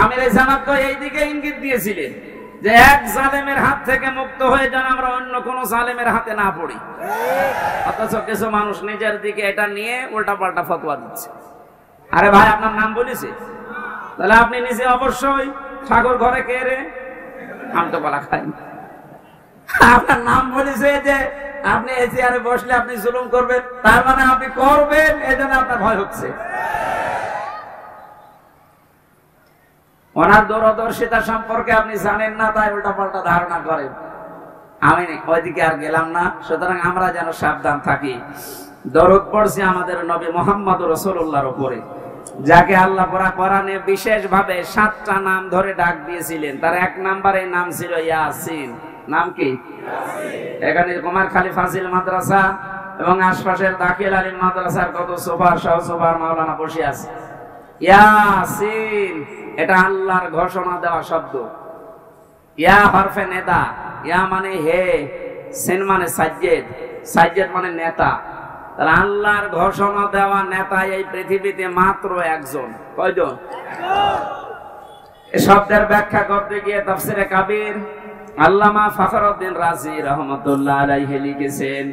আমির জামাত তো এইদিকে ইঙ্গিত দিয়েছিলেন যে এক জালেমের হাত থেকে মুক্ত হয়ে যেন আমরা অন্য কোন জালেমের হাতে না পড়ি। অথচ কিছু মানুষ নিজের দিকে এটা নিয়ে উল্টা পাল্টা ফতোয়া দিচ্ছে। আরে ভাই, আপনার নাম বলেছে, তাহলে আপনি নিজে অবশ্যই ঠাকুর ঘরে কে রে, আমি তো বলা খাই। আপনার নাম বলেছে যে আপনি এই চেয়ারে বসলে আপনি জুলুম করবেন, তার মানে আপনি করবেন, এই জন্য আপনার ভয় হচ্ছে। ওনার দূরদর্শিতা সম্পর্কে আপনি জানেন না, তাই উল্টা পাল্টা ধারণা করেন। আমি ওইদিকে আর গেলাম না। সুতরাং আমরা যেন সাবধান থাকি। দরুদ পড়ছি আমাদের নবী মুহাম্মদ রাসূলুল্লাহর উপরে, যাকে আল্লাহ কোরআনে বিশেষ ভাবে 7টা নাম ধরে ডাক দিয়েছিলেন। তার 1 নম্বরের নাম ছিল ইয়াসিন। নাম কি? এখানে কুমারখালী ফাজিল মাদ্রাসা এবং আশপাশের দাখিল আলিম মাদ্রাসার কত সুপার সহ সুপার মাওলানা বসে আছে। ইয়াসিন এটা আল্লাহর ঘোষণা দেওয়া শব্দ। ইয়া হরফে নেতা, ইয়া মানে হে, সিন মানে সাজ্জেদ, সাজ্জেদ মানে নেতা। তাহলে আল্লাহর ঘোষণা দেওয়া নেতা এই পৃথিবীতে মাত্র একজন। কয়জন? এই শব্দের ব্যাখ্যা করতে গিয়ে তাফসিরে কাবীর আল্লামা ফখরউদ্দিন রাজি রহমাতুল্লাহ আলাইহি লিখেছেন,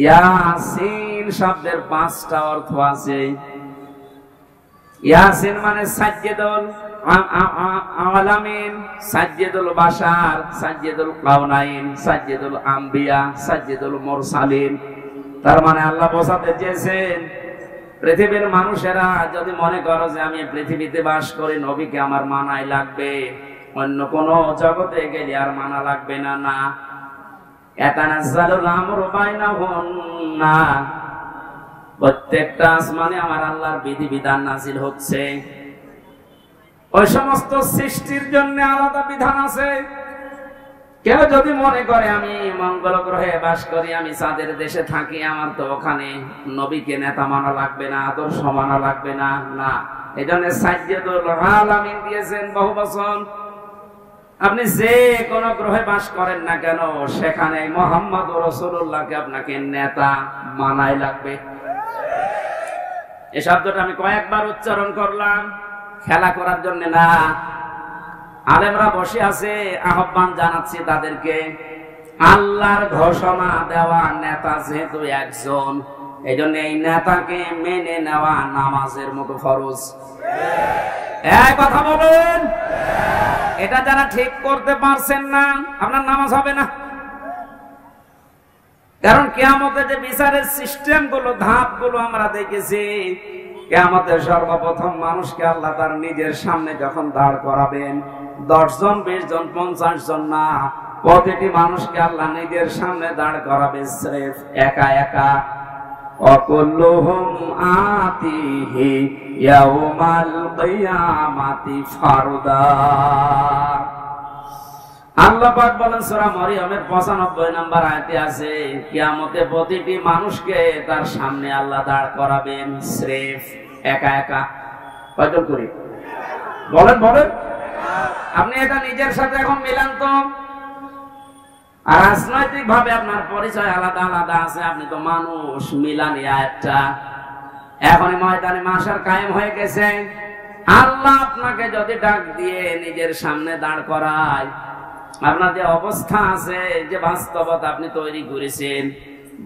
ইয়াসিন শব্দের 5টা অর্থ আছে। ইয়াসিন মানে সাজ্জেদুল আলামিন, সাজ্জেদুল বাশার, সাজ্জেদুল কাউনাইন, সাজ্জেদুল আম্বিয়া, সাজ্জেদুল মুরসালিন। তার মানে আল্লাহ বোঝাতে চেয়েছেন, পৃথিবীর মানুষেরা যদি মনে করো যে আমি পৃথিবীতে বাস করি, নবীকে আমার মানাই লাগবে, অন্য কোন জগতে গেলে আর মানা লাগবে না। না, ইয়াতানাজ্জালুল আমরু বাইনাহুন্না, প্রত্যেকটা আসমানে আমার আল্লাহর বিধিবিধান নাযিল হচ্ছে। ওই সমস্ত সৃষ্টির জন্য আলাদা বিধান আছে। কেউ যদি মনে করে আমি মঙ্গল গ্রহে বাস করি, আমি চাঁদের দেশে থাকি, আমার তো ওখানে নবীকে নেতা মানা লাগবে না, আদর্শ মানা লাগবে না, না। এই জন্য সাজ্জেদুল আলামিন দিয়েছেন বহু বচন। আপনি যে কোন গ্রহে বাস করেন না কেন, সেখানে মুহাম্মদ রাসূলুল্লাহকে আপনাকে নেতা মানাই লাগবে। এই শব্দটা আমি কয়েকবার উচ্চারণ করলাম, খেলা করার জন্য না। আলেমরা বসে আছে, আহ্বান জানাচ্ছি তাদেরকে, আল্লাহর ঘোষণা দেওয়া নেতা যেহেতু একজন, এই জন্য এই নেতাকে মেনে নেওয়া নামাজের মতো ফরজ। এই কথা বলেন, এটা যারা ঠিক করতে পারছেন না, আপনার নামাজ হবে না। কারণ কিয়ামতে যে বিচারের সিস্টেম গুলো, ধাপ গুলো আমরা দেখেছি, কিয়ামতের সর্বপ্রথম মানুষকে আল্লাহ তার নিজের সামনে যখন দাঁড় করাবেন, 10 জন 20 জন 50 জন না, প্রতিটি মানুষকে আল্লাহ নিজের সামনে দাঁড় করাবে স্রেফ একা একা। অকুল্লুহুম আতিহি ইয়াউমাল কিয়ামাতি ফারদা। আল্লাহ পাক বলেন সূরা মরিয়মের 95 নম্বর আয়াতে আছে, কিয়ামতে প্রতিটি মানুষকে তার সামনে আল্লাহ দাঁড় করাবেন স্রেফ একা একা। কয়জন করে বলেন বলেন? আপনি এটা নিজের সাথে এখন মিলান তো। আর রাজনৈতিক ভাবে আপনার পরিচয় আলাদা আলাদা আছে, আপনি তো মানুষ, মিলানি একটা। এখন ময়দানে মাশার কায়েম হয়ে গেছে। আল্লাহ আপনাকে যদি ডাক দিয়ে নিজের সামনে দাঁড় করায়, আপনার যে অবস্থা আছে, যে বাস্তবতা আপনি তৈরি করেছেন,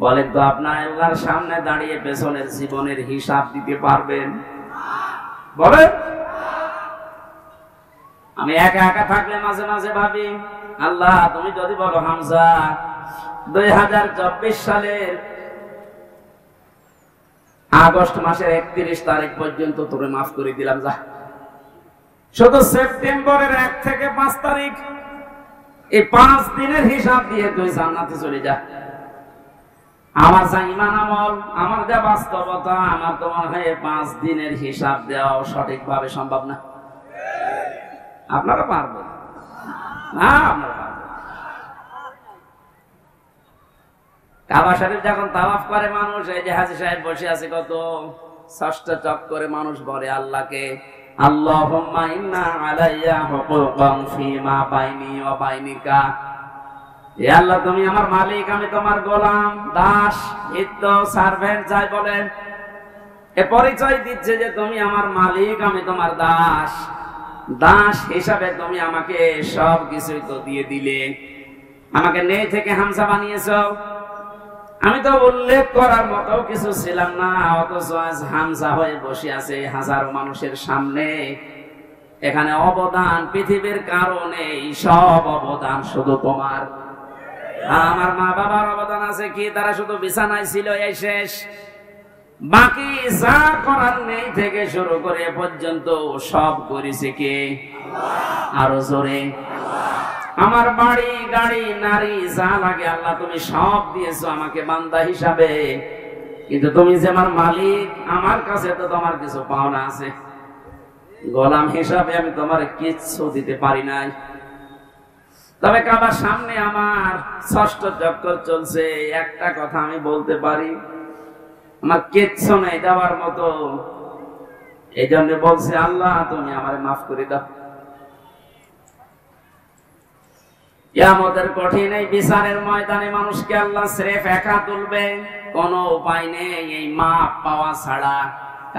বলেন তো আপনার আল্লাহর সামনে দাঁড়িয়ে পেছনের জীবনের হিসাব দিতে পারবেন? বলেন। আমি একা একা থাকলে মাঝে মাঝে ভাবি, আল্লাহ তুমি যদি বলো হামজা 2024 সালের আগস্ট মাসের 31 তারিখ পর্যন্ত তোরে মাফ করে দিলাম। যা, শুধু সেপ্টেম্বরের 1 থেকে 5 তারিখ, এই 5 দিনের হিসাব দিয়ে তুই জান্নাতে চলে যা। আমার যা ঈমান আমল, আমার যা বাস্তবতা, আমার তো মনে হয় 5 দিনের হিসাব দেওয়া সঠিকভাবে সম্ভব না। আপনারা পারবেন না? আপনারা পারবেন? কাবা শরীফ যখন তাওয়াফ করে মানুষ, এই যে হাজী সাহেব বসে আছে, কত 6টা চক্করে মানুষ বলে আল্লাহকে, আল্লাহুম্মা ইন্না আলাইয়া হুকুকান ফীমা বাইনি ওয়া বাইনিকা। হে আল্লাহ, তুমি আমার মালিক, আমি তোমার গোলাম, দাস, ভৃত্য, সার্ভেন্ট যাই বলেন, এ পরিচয় দিচ্ছে যে তুমি আমার মালিক, আমি তোমার দাস। দাস হিসাবে তুমি আমাকে সব কিছুই তো দিয়ে দিলে, আমাকে নেই থেকে হামজা বানিয়েছো। আমি তো উল্লেখ করার মতো কিছু ছিলাম না, অথচ আজ হামজা হয়ে বসে আছে হাজারো মানুষের সামনে। এখানে অবদান পৃথিবীর কারণে, সব অবদান শুধু তোমার। আমার মা বাবার অবদান আছে কি? তারা শুধু বিছানায় ছিল, এই শেষ। বাকি যা করার নেই থেকে শুরু করে পর্যন্ত সব করেছে কে? আরো জোরে। আমার বাড়ি, গাড়ি, নারী যা লাগে আল্লাহ তুমি সব দিয়েছো আমাকে বান্দা হিসাবে, কিন্তু তুমি যে আমার মালিক, আমার কাছে তো তোমার কিছু পাওনা আছে। গোলাম হিসাবে আমি তোমার কিচ্ছু দিতে পারি নাই। তবে কাবার সামনে আমার 6টা চক্কর চলছে, একটা কথা আমি বলতে পারি, আমার কিচ্ছু নেই দেওয়ার মতো। এই জন্য বলছে আল্লাহ তুমি আমারে মাফ করে দাও। কিয়ামতের কঠিন এই বিচারের ময়দানে মানুষকে আল্লাহ স্রেফ একা তুলবে, কোনো উপায় নেই এই মাপ পাওয়া ছাড়া।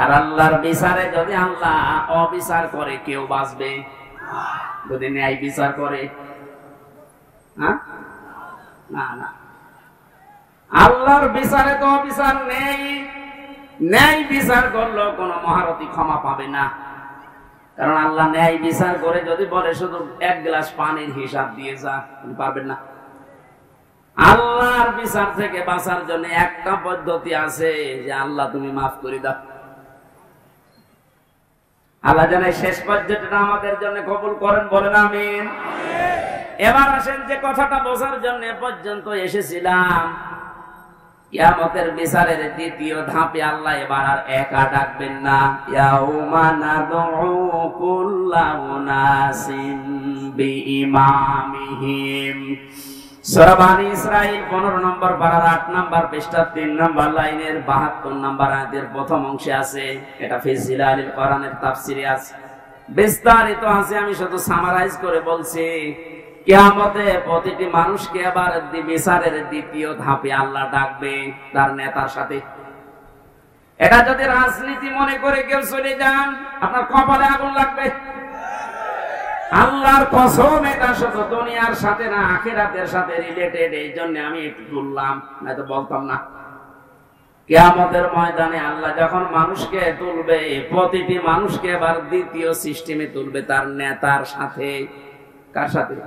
আর আল্লাহর বিচারে যদি আল্লাহ অবিচার করে কেউ বাঁচবে? যদি ন্যায় বিচার করে, না না, আল্লাহর বিচারে তো অবিচার নেই। ন্যায় বিচার করলেও কোনো মহারথী ক্ষমা পাবে না, কারণ আল্লাহ ন্যায় বিচার করে যদি বলে শুধু 1 গ্লাস পানির হিসাব দিয়ে যা, পারবেন না। আল্লাহর বিচার থেকে বাঁচার জন্য একটা পদ্ধতি আছে, যে আল্লাহ তুমি মাফ করে দাও। আল্লাহ যেন শেষ পর্যন্তটা আমাদের জন্য কবুল করেন, বলেন আমিন। এবার আসেন যে কথাটা বোঝার জন্য পর্যন্ত এসেছিলাম, কিয়ামতের বিচারের দ্বিতীয় ধাপে আল্লাহ এবার আর একা ডাকবেন না। ইয়াউমা নাদউ কুল্লা উনাসিন বিইমামিহিম। সূরা বনী ইসরাঈল 15 নম্বর পারার 8 নম্বর পৃষ্ঠা 3 নম্বর লাইনের 72 নম্বর আয়াতের প্রথম অংশে আছে। এটা ফি জিলালিল কোরআনের তাফসিরে আছে, বিস্তারিত আছে। আমি শুধু সামারাইজ করে বলছি। কিয়ামতে প্রতিটি মানুষকে আবার বিচারের দ্বিতীয় ধাপে আল্লাহ ডাকবে তার নেতার সাথে। এটা যদি রাজনীতি মনে করে কেউ চলে যান, আপনার কপালে আগুন লাগবে। আল্লাহর কসম, এটা শুধু দুনিয়ার সাথে না, আখিরাতের সাথে রিলেটেড। এই জন্য আমি একটু বললাম, নয়তো বলতাম না। কিয়ামতের ময়দানে আল্লাহ যখন মানুষকে তুলবে, প্রতিটি মানুষকে আবার দ্বিতীয় সিস্টেমে তুলবে তার নেতার সাথে। কার সাথে?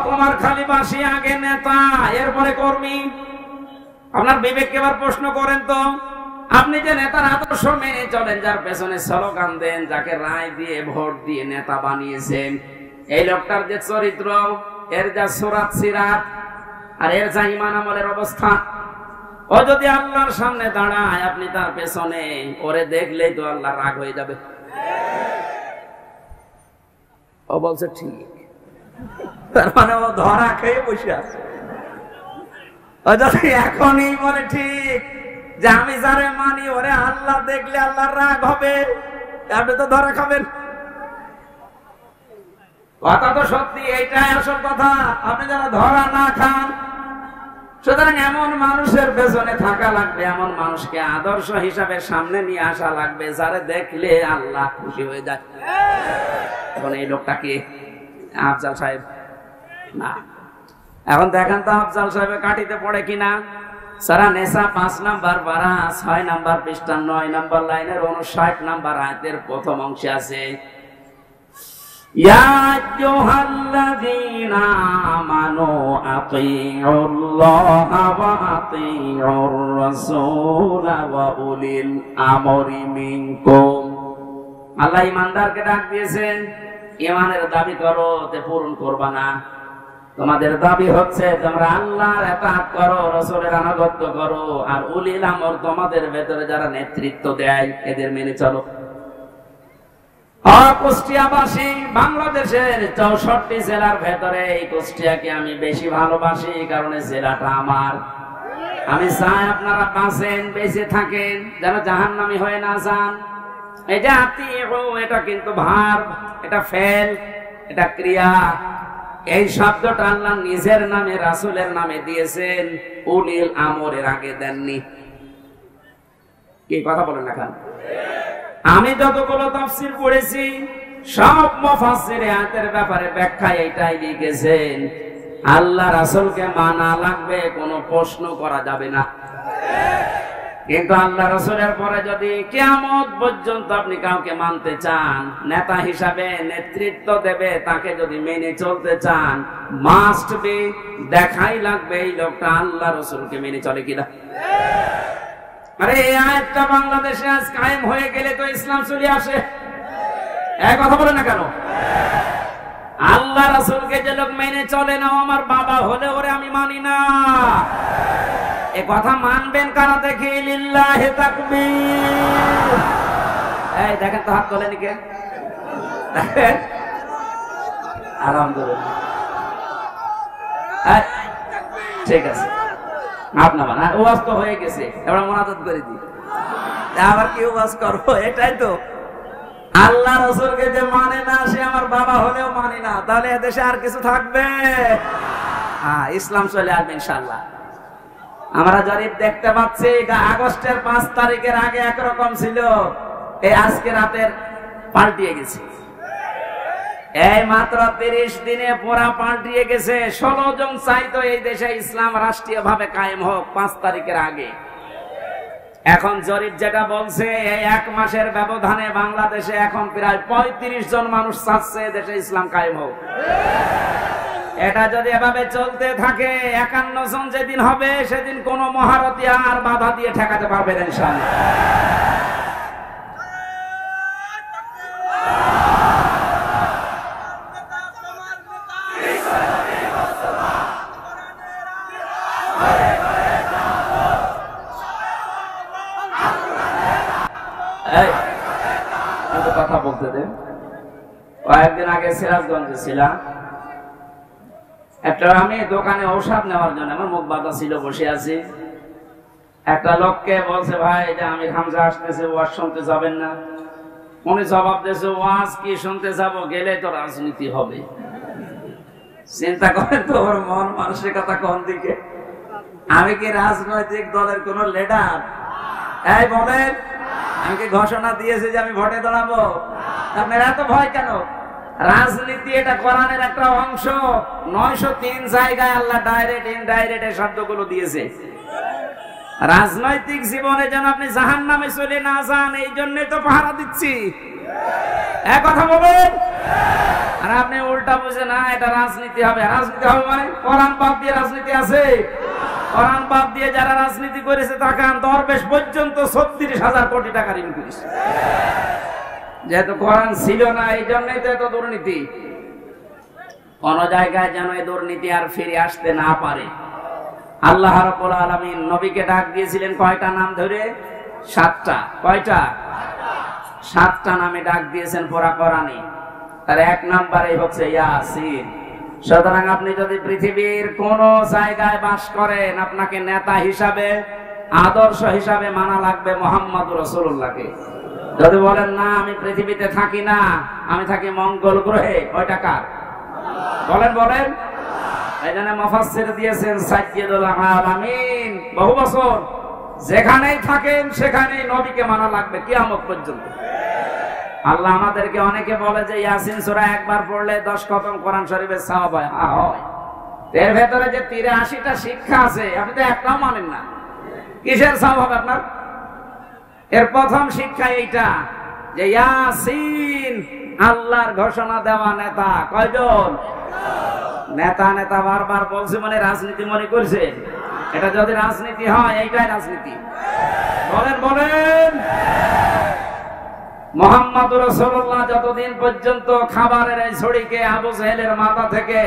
তোমার খালিবাসী আগে নেতা, এরপরে কর্মী। আপনার বিবেককে এবার প্রশ্ন করেন তো, আপনি যে নেতার আদর্শ মেনে চলেন, যার পেছনে স্লোগান দেন, যাকে রায় দিয়ে ভোট দিয়ে নেতা বানিয়েছেন, এই লোকটার যে চরিত্র, এর যা সুরাত সিরাত, আর এর যা ঈমান আমলের অবস্থা, ও যদি আল্লাহর সামনে দাঁড়ায়, আপনি তার পেছনে, ওরে দেখলেই তো আল্লাহ রাগ হয়ে যাবে। ও বলছে ঠিক, তার মানে ও ধরা খেয়ে বসে আছে। ও যদি এখনই বলে ঠিক যে আমি যারে মানি, ওরে আল্লাহ দেখলে আল্লাহর রাগ হবে, আপনি তো ধরা খাবেন। কথা তো সত্যি, এইটাই আসল কথা। আপনি যারা ধরা না খান, সুতরাং এমন মানুষের পেছনে থাকা লাগবে, এমন মানুষকে আদর্শ হিসাবে সামনে নিয়ে আসা লাগবে, যারে দেখলে আল্লাহ খুশি হয়ে যায়। এখন এই লোকটাকে আফজাল সাহেব না, এখন দেখেন তো আফজাল সাহেবের কাটিতে পড়ে কিনা। সারা নেশা 5 নাম্বার পারা 6 নাম্বার পৃষ্ঠা 9 নাম্বার লাইনের 59 নাম্বার আয়াতের প্রথম অংশে আছে, ইয়া আইয়ুহাল্লাযীনা আমানু আতিউল্লাহা ওয়া আতিউর রাসূলা ওয়া উলিল আমরি মিনকুম। আল্লাহ ঈমানদারকে ডাক দিয়েছেন, ঈমানের দাবি করো, তে পূরণ করবা না। তোমাদের দাবি হচ্ছে তোমরা আল্লাহর ইতাআত করো, রাসূলের আনুগত্য করো, আর উলিল আমর তোমাদের ভেতরে যারা নেতৃত্ব দেয় এদের মেনে চলো। কুষ্টিয়াবাসী, বাংলাদেশের 64 জেলার ভেতরে এই কুষ্টিয়াকে আমি বেশি ভালোবাসি, কারণ এই জেলাটা আমার। আমি চাই আপনারা বাঁচেন, বেঁচে থাকেন, যেন জাহান্নামী হয়ে না যান। এই যে আতিউ, এটা কিন্তু ভার্ব, এটা ফেল, এটা ক্রিয়া। এই শব্দটা আল্লাহ নিজের নামে রাসূলের নামে দিয়েছেন, উলিল আমরের আগে দেননি। কি কথা বলেন না কেন? আমি যতগুলো তাফসীর পড়েছি সব মুফাসসির আয়াতের ব্যাপারে ব্যাখ্যা এটাই লিখেছেন, আল্লাহ রাসূলকে মানা লাগবে, কোনো প্রশ্ন করা যাবে না। কিন্তু আল্লাহ রাসূলের পরে যদি কিয়ামত পর্যন্ত আপনি কাউকে মানতে চান, নেতা হিসাবে নেতৃত্ব দেবে, তাকে যদি মেনে চলতে চান, মাস্ট বি, দেখাই লাগবে এই লোকটা আল্লাহ রাসূলকে মেনে চলে কিনা। আরে এই আয়াতটা বাংলাদেশে আজ কায়েম হয়ে গেলে তো ইসলাম চলে আসে। এক কথা বলে না কেন? আল্লাহ রাসূলকে যে লোক মেনে চলে না, আমার বাবা হলে ওরে আমি মানি না। এ কথা মানবেন কারা দেখি? লিল্লাহি তাকবীর। এই দেখেন তো, হাত তোলেন কে? আলহামদুলিল্লাহ, ঠিক আছে। আপনার ওয়াজ তো হয়ে গেছে, এবার মুনাজাত করে দিই। আবার কি ওয়াজ করবো? এটাই তো, আল্লাহ রাসূলকে যে মানে না সে আমার বাবা হলেও মানে না, তাহলে এদেশে আর কিছু থাকবে? হ্যাঁ, ইসলাম চলে আসবে ইনশাআল্লাহ। আমরা জরিপ দেখতে পাচ্ছি, আগস্টের 5 তারিখের আগে একরকম ছিল, এই আজকে রাতের পাল্টিয়ে গেছে। এই মাত্র 30 দিনে পুরা পাল্টিয়ে গেছে। 16 জন চাইতো এই দেশে ইসলাম রাষ্ট্রীয় ভাবে কায়েম হোক 5 তারিখের আগে। এখন জরিপ যেটা বলছে, এই 1 মাসের ব্যবধানে বাংলাদেশে এখন প্রায় 35 জন মানুষ চাচ্ছে দেশে ইসলাম কায়েম হোক। এটা যদি এভাবে চলতে থাকে, 51 জন যেদিন হবে সেদিন কোন মহারথী আর বাধা দিয়ে ঠেকাতে পারবে না ইনশাআল্লাহ। কথা বলতে দেন। কয়েকদিন আগে সিরাজগঞ্জে ছিলাম, একটা আমি দোকানে ঔষধ নেওয়ার জন্য, আমার মুখ বাঁধা ছিল, বসে আছি। একটা লোককে বলছে, ভাই যে আমি হামজা আসতেছে, ওয়াজ শুনতে যাবেন না? উনি জবাব দিয়েছে, ওয়াজ কি শুনতে যাব, গেলে তো রাজনীতি হবে। চিন্তা করেন তো ওর মন মানসিকতা কোন দিকে। আমি কি রাজনৈতিক দলের কোন লিডার? এই বলেন, আমি কি ঘোষণা দিয়েছি যে আমি ভোটে দাঁড়াবো? আপনার এত ভয় কেন? রাজনীতি এটা কোরআনের একটা অংশ। 903 জায়গায় আল্লাহ ডাইরেক্ট ইনডাইরেক্ট এই শব্দগুলো দিয়েছে। রাজনৈতিক জীবনে যেন আপনি জাহান্নামে চলে না যান, এই জন্যই তো পাহারা দিচ্ছি। এক কথা বলেন। আর আপনি উল্টা বুঝে, না এটা রাজনীতি হবে। রাজনীতি হবে মানে কোরআন বাদ দিয়ে রাজনীতি আছে? কোরআন বাদ দিয়ে যারা রাজনীতি করেছে, তাকান দরবেশ পর্যন্ত 36,000 কোটি টাকার ইনক্রিজ। যেহেতু কোরআন ছিল না, এই জন্যই তো এত দুর্নীতি। কোন জায়গায় যেন এই দুর্নীতি আর ফিরে আসতে না পারে। আল্লাহ রাব্বুল আলামিন নবীকে ডাক দিয়েছিলেন কয়টা নাম ধরে? 7টা। কয়টা? 7টা নামে ডাক দিয়েছেন পুরা কোরআনে। তার 1 নম্বরে হচ্ছে ইয়াসিন। সুতরাং আপনি যদি পৃথিবীর কোন জায়গায় বাস করেন, আপনাকে নেতা হিসাবে, আদর্শ হিসাবে মানা লাগবে মুহাম্মদুর রাসূলুল্লাহকে। যদি বলেন না আমি পৃথিবীতে থাকি না, আমি থাকি মঙ্গল গ্রহে, ওইটা কার? বলেন বলেন। এই জন্য মুফাসসির দিয়েছেন সাইয়্যিদুল আলামিন। বহু বছর যেখানেই থাকেন সেখানেই নবীকে মানা লাগবে কিয়ামত পর্যন্ত। আল্লাহ আমাদেরকে অনেকে বলে যে ইয়াসিন সূরা একবার পড়লে 10 খতম কোরআন শরীফের সওয়াব হয়। হয়। এর ভেতরে যে 83টা শিক্ষা আছে, আপনি তো একটাও মানেন না। কিসের সওয়াব হবে আপনার? এর প্রথম শিক্ষা এইটা যে ইয়াসিন আল্লাহর ঘোষণা দেওয়া নেতা কয়জন? নেতা নেতা বারবার বলছে মানে রাজনীতি মনে করছে? এটা যদি রাজনীতি হয় এইটাই রাজনীতি। বলেন বলেন। মুহাম্মদুর রাসূলুল্লাহ যতদিন পর্যন্ত খাবারের এই ছড়িকে আবু জেহেলের মাথা থেকে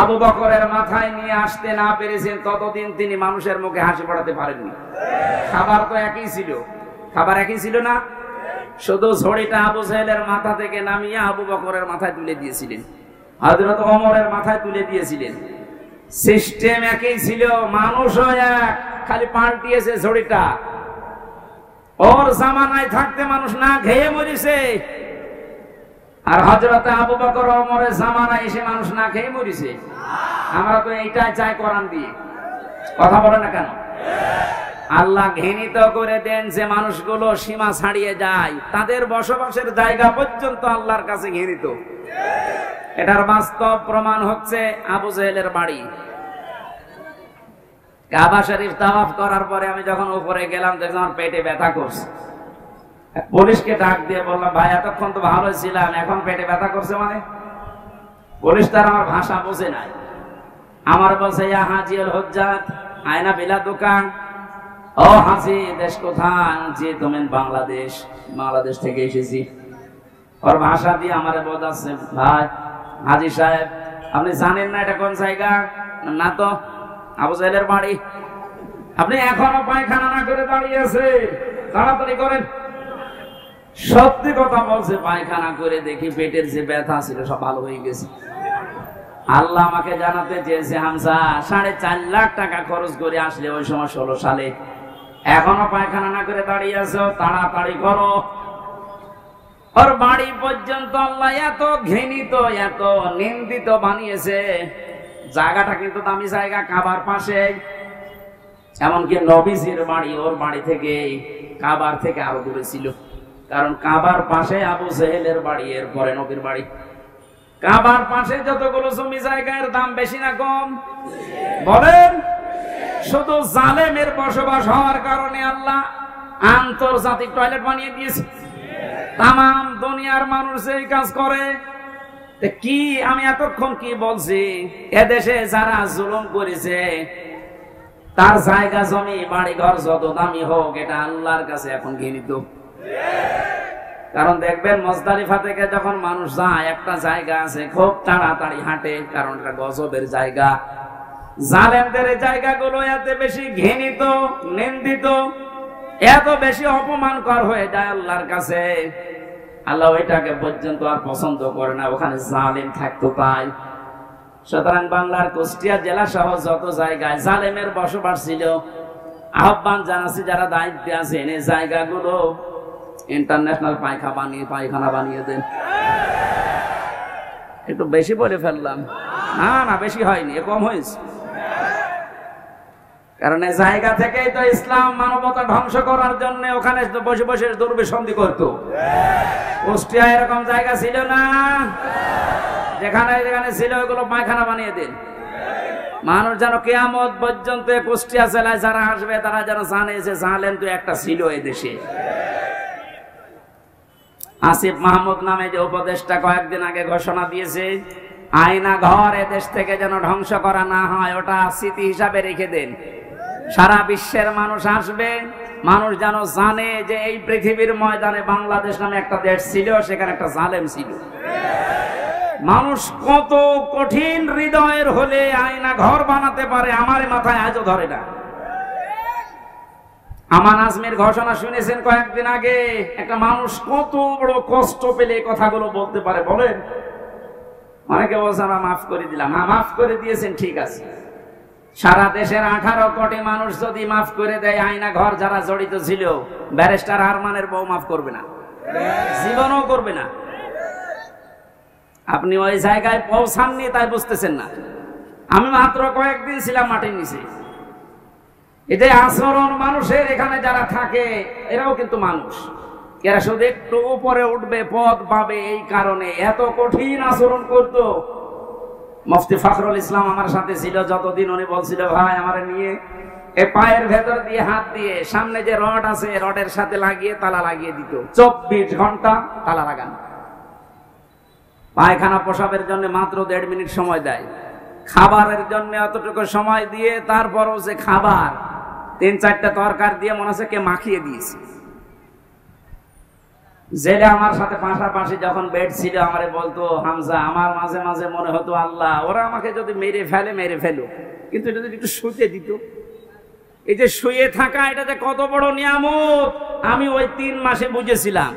আবু বকরের মাথায় নিয়ে আসতে না পেরেছেন ততদিন তিনি মানুষের মুখে হাসি ফোটাতে পারেননি। খাবার তো একই ছিল, খাবার একই ছিল না, শুধু ছড়িটা আবু জেহেলের মাথা থেকে নামিয়ে আবু বকরের মাথায় তুলে দিয়েছিলেন, হযরত ওমরের মাথায় তুলে দিয়েছিলেন। সিস্টেম একই ছিল, মানুষও এক, খালি পাল্টিয়েছে ছড়িটা। ওর জামানায় থাকতে মানুষ না খেয়ে মরিছে, আর হযরত আবু বকর ওমরের জামানায় এসে মানুষ না খেয়ে মরিছে। আমরা তো এইটাই চাই কোরআন দিয়ে। কথা বলে না কেন? আল্লাহ ঘৃণিত করে দেন যে মানুষগুলো সীমা ছাড়িয়ে যায়, তাদের বসবাসের জায়গা পর্যন্ত আল্লাহর কাছে ঘৃণিত। এটার বাস্তব প্রমাণ হচ্ছে আবু জেহেলের বাড়ি। কাবা শরীফ তাওয়াফ করার পরে আমি যখন উপরে গেলাম দেখলাম আমার পেটে ব্যথা করছে। পুলিশকে ডাক দিয়ে বললাম, ভাই এতক্ষণ তো ভালো ছিলাম, এখন পেটে ব্যথা করছে মানে? পুলিশ তার আমার ভাষা বোঝে নাই। আমার বলছে, ইয়া হাজিউল হুজ্জাত আয়না বিলা দোকান। ও হাজি, দেশ কোথায়? জি তুমি বাংলাদেশ। বাংলাদেশ থেকে এসেছি। ওর ভাষা দিয়ে আমারে বোঝাচ্ছে, ভাই হাজি সাহেব আপনি জানেন না এটা কোন জায়গা? না তো। আবু জেহেলের বাড়ি। আপনি এখনো পায়খানা না করে দাঁড়িয়ে আছে, তাড়াতাড়ি করেন। সত্যি কথা বলছে, পায়খানা করে দেখি পেটের যে ব্যথা ছিল সব ভালো হয়ে গেছে। আল্লাহ আমাকে জানাতে চেয়েছে, হামজা 4.5 লাখ টাকা খরচ করে আসলে ওই সময় 16 সালে, এখনো পায়খানা না করে দাঁড়িয়ে আছো, তাড়াতাড়ি করো। ওর বাড়ি পর্যন্ত আল্লাহ এত ঘৃণিত, এত নিন্দিত বানিয়েছে। জায়গাটা কিন্তু দামি জায়গা, কাবার পাশে। এমনকি নবীজির বাড়ি ওর বাড়ি থেকে কাবার থেকে আরো দূরে ছিল, কারণ কাবার পাশে আবু জেহেলের বাড়ি, এরপরে নবীর বাড়ি। কাবার পাশে যতগুলো জমি জায়গার দাম বেশি না কম? বলেন। শুধু জালেমের বসবাস হওয়ার কারণে আল্লাহ আন্তর্জাতিক টয়লেট বানিয়ে দিয়েছে। তাম দুনিয়ার মানুষ এই কাজ করে। কি আমি এতক্ষণ কি বলছি? এদেশে যারা জুলুম করেছে তার জায়গা জমি বাড়ি ঘর যত দামি হোক, এটা আল্লাহর কাছে এখন ঘৃণিত। কারণ দেখবেন মুজদালিফা থেকে যখন মানুষ যায়, একটা জায়গা আছে খুব তাড়াতাড়ি হাঁটে, কারণ এটা গজবের জায়গা। জালেমদের এই জায়গাগুলো এত বেশি ঘৃণিত, নিন্দিত, এত বেশি অপমানকর হয়ে যায় আল্লাহর কাছে, আল্লাহ ওইটাকে পর্যন্ত আর পছন্দ করে না, ওখানে জালেম থাকতো তাই। সুতরাং বাংলার কুষ্টিয়া জেলা সহ যত জায়গায় জালেমের বসবাস ছিল, আহ্বান জানাচ্ছি যারা দায়িত্বে আছেন এই জায়গাগুলো ইন্টারন্যাশনাল পায়খানা বানিয়ে দেন। একটু বেশি বলে ফেললাম? না না, বেশি হয়নি, কম হয়েছে। কারণ এই জায়গা থেকেই তো ইসলাম মানবতা ধ্বংস করার জন্য ওখানে বসে বসে দুর্বিসন্ধি করত। কুষ্টিয়া এরকম জায়গা ছিল না, যেখানে যেখানে ছিল ওগুলো পায়খানা বানিয়ে দেন। মানুষ যেন কিয়ামত পর্যন্ত কুষ্টিয়া জেলায় যারা আসবে তারা যেন জানে যে জালেম তো একটা ছিল এই দেশে। আসিফ মাহমুদ নামে যে উপদেষ্টা কয়েকদিন আগে ঘোষণা দিয়েছে, আয়না ঘর এদেশ থেকে যেন ধ্বংস করা না হয়, ওটা স্মৃতি হিসাবে রেখে দেন। সারা বিশ্বের মানুষ আসবে, মানুষ যেন জানে যে এই পৃথিবীর ময়দানে বাংলাদেশ নামে একটা দেশ ছিল, সেখানে একটা জালেম ছিল। মানুষ কত কঠিন হৃদয়ের হলে আয়না ঘর বানাতে পারে, আমার মাথায় আজও ধরে না। আমান আজমির ঘোষণা শুনেছেন কয়েকদিন আগে, একটা মানুষ কত বড় কষ্ট পেলে কথাগুলো বলতে পারে বলেন? অনেকে বলছে আমরা মাফ করে দিলাম। হ্যাঁ, মাফ করে দিয়েছেন, ঠিক আছে। সারা দেশের 18 কোটি মানুষ যদি মাফ করে দেয়, আয়না ঘর যারা জড়িত ছিল, ব্যারিস্টার আরমানের বউ মাফ করবে না, জীবনও করবে না। আপনি ওই জায়গায় পৌঁছাননি তাই বুঝতেছেন না। আমি মাত্র কয়েকদিন ছিলাম মাটির নিচে। এতে আচরণ মানুষের, এখানে যারা থাকে এরাও কিন্তু মানুষ, এরা শুধু একটু উপরে উঠবে, পদ পাবে, এই কারণে এত কঠিন আচরণ করতো। মুফতি ফখরুল ইসলাম আমার সাথে ছিল যতদিন, উনি বলছিল, ভাই আমার নিয়ে এই পায়ের ভেতর দিয়ে হাত দিয়ে সামনে যে রড আছে রডের সাথে লাগিয়ে তালা লাগিয়ে দিত। 24 ঘন্টা তালা লাগানো। পায়খানা প্রসাবের জন্য মাত্র 1.5 মিনিট সময় দেয়, খাবারের জন্য অতটুকু সময় দিয়ে তারপরও যে খাবার 3-4টা তরকার দিয়ে মনে হচ্ছে কে মাখিয়ে দিয়েছে। জেলে আমার সাথে পাশাপাশি যখন বেড ছিল আমারে বলতো, হামজা আমার মাঝে মাঝে মনে হতো আল্লাহ ওরা আমাকে যদি মেরে ফেলো, কিন্তু এটা যদি একটু শুতে দিত। এই যে শুয়ে থাকা এটা যে কত বড় নিয়ামত আমি ওই 3 মাসে বুঝেছিলাম।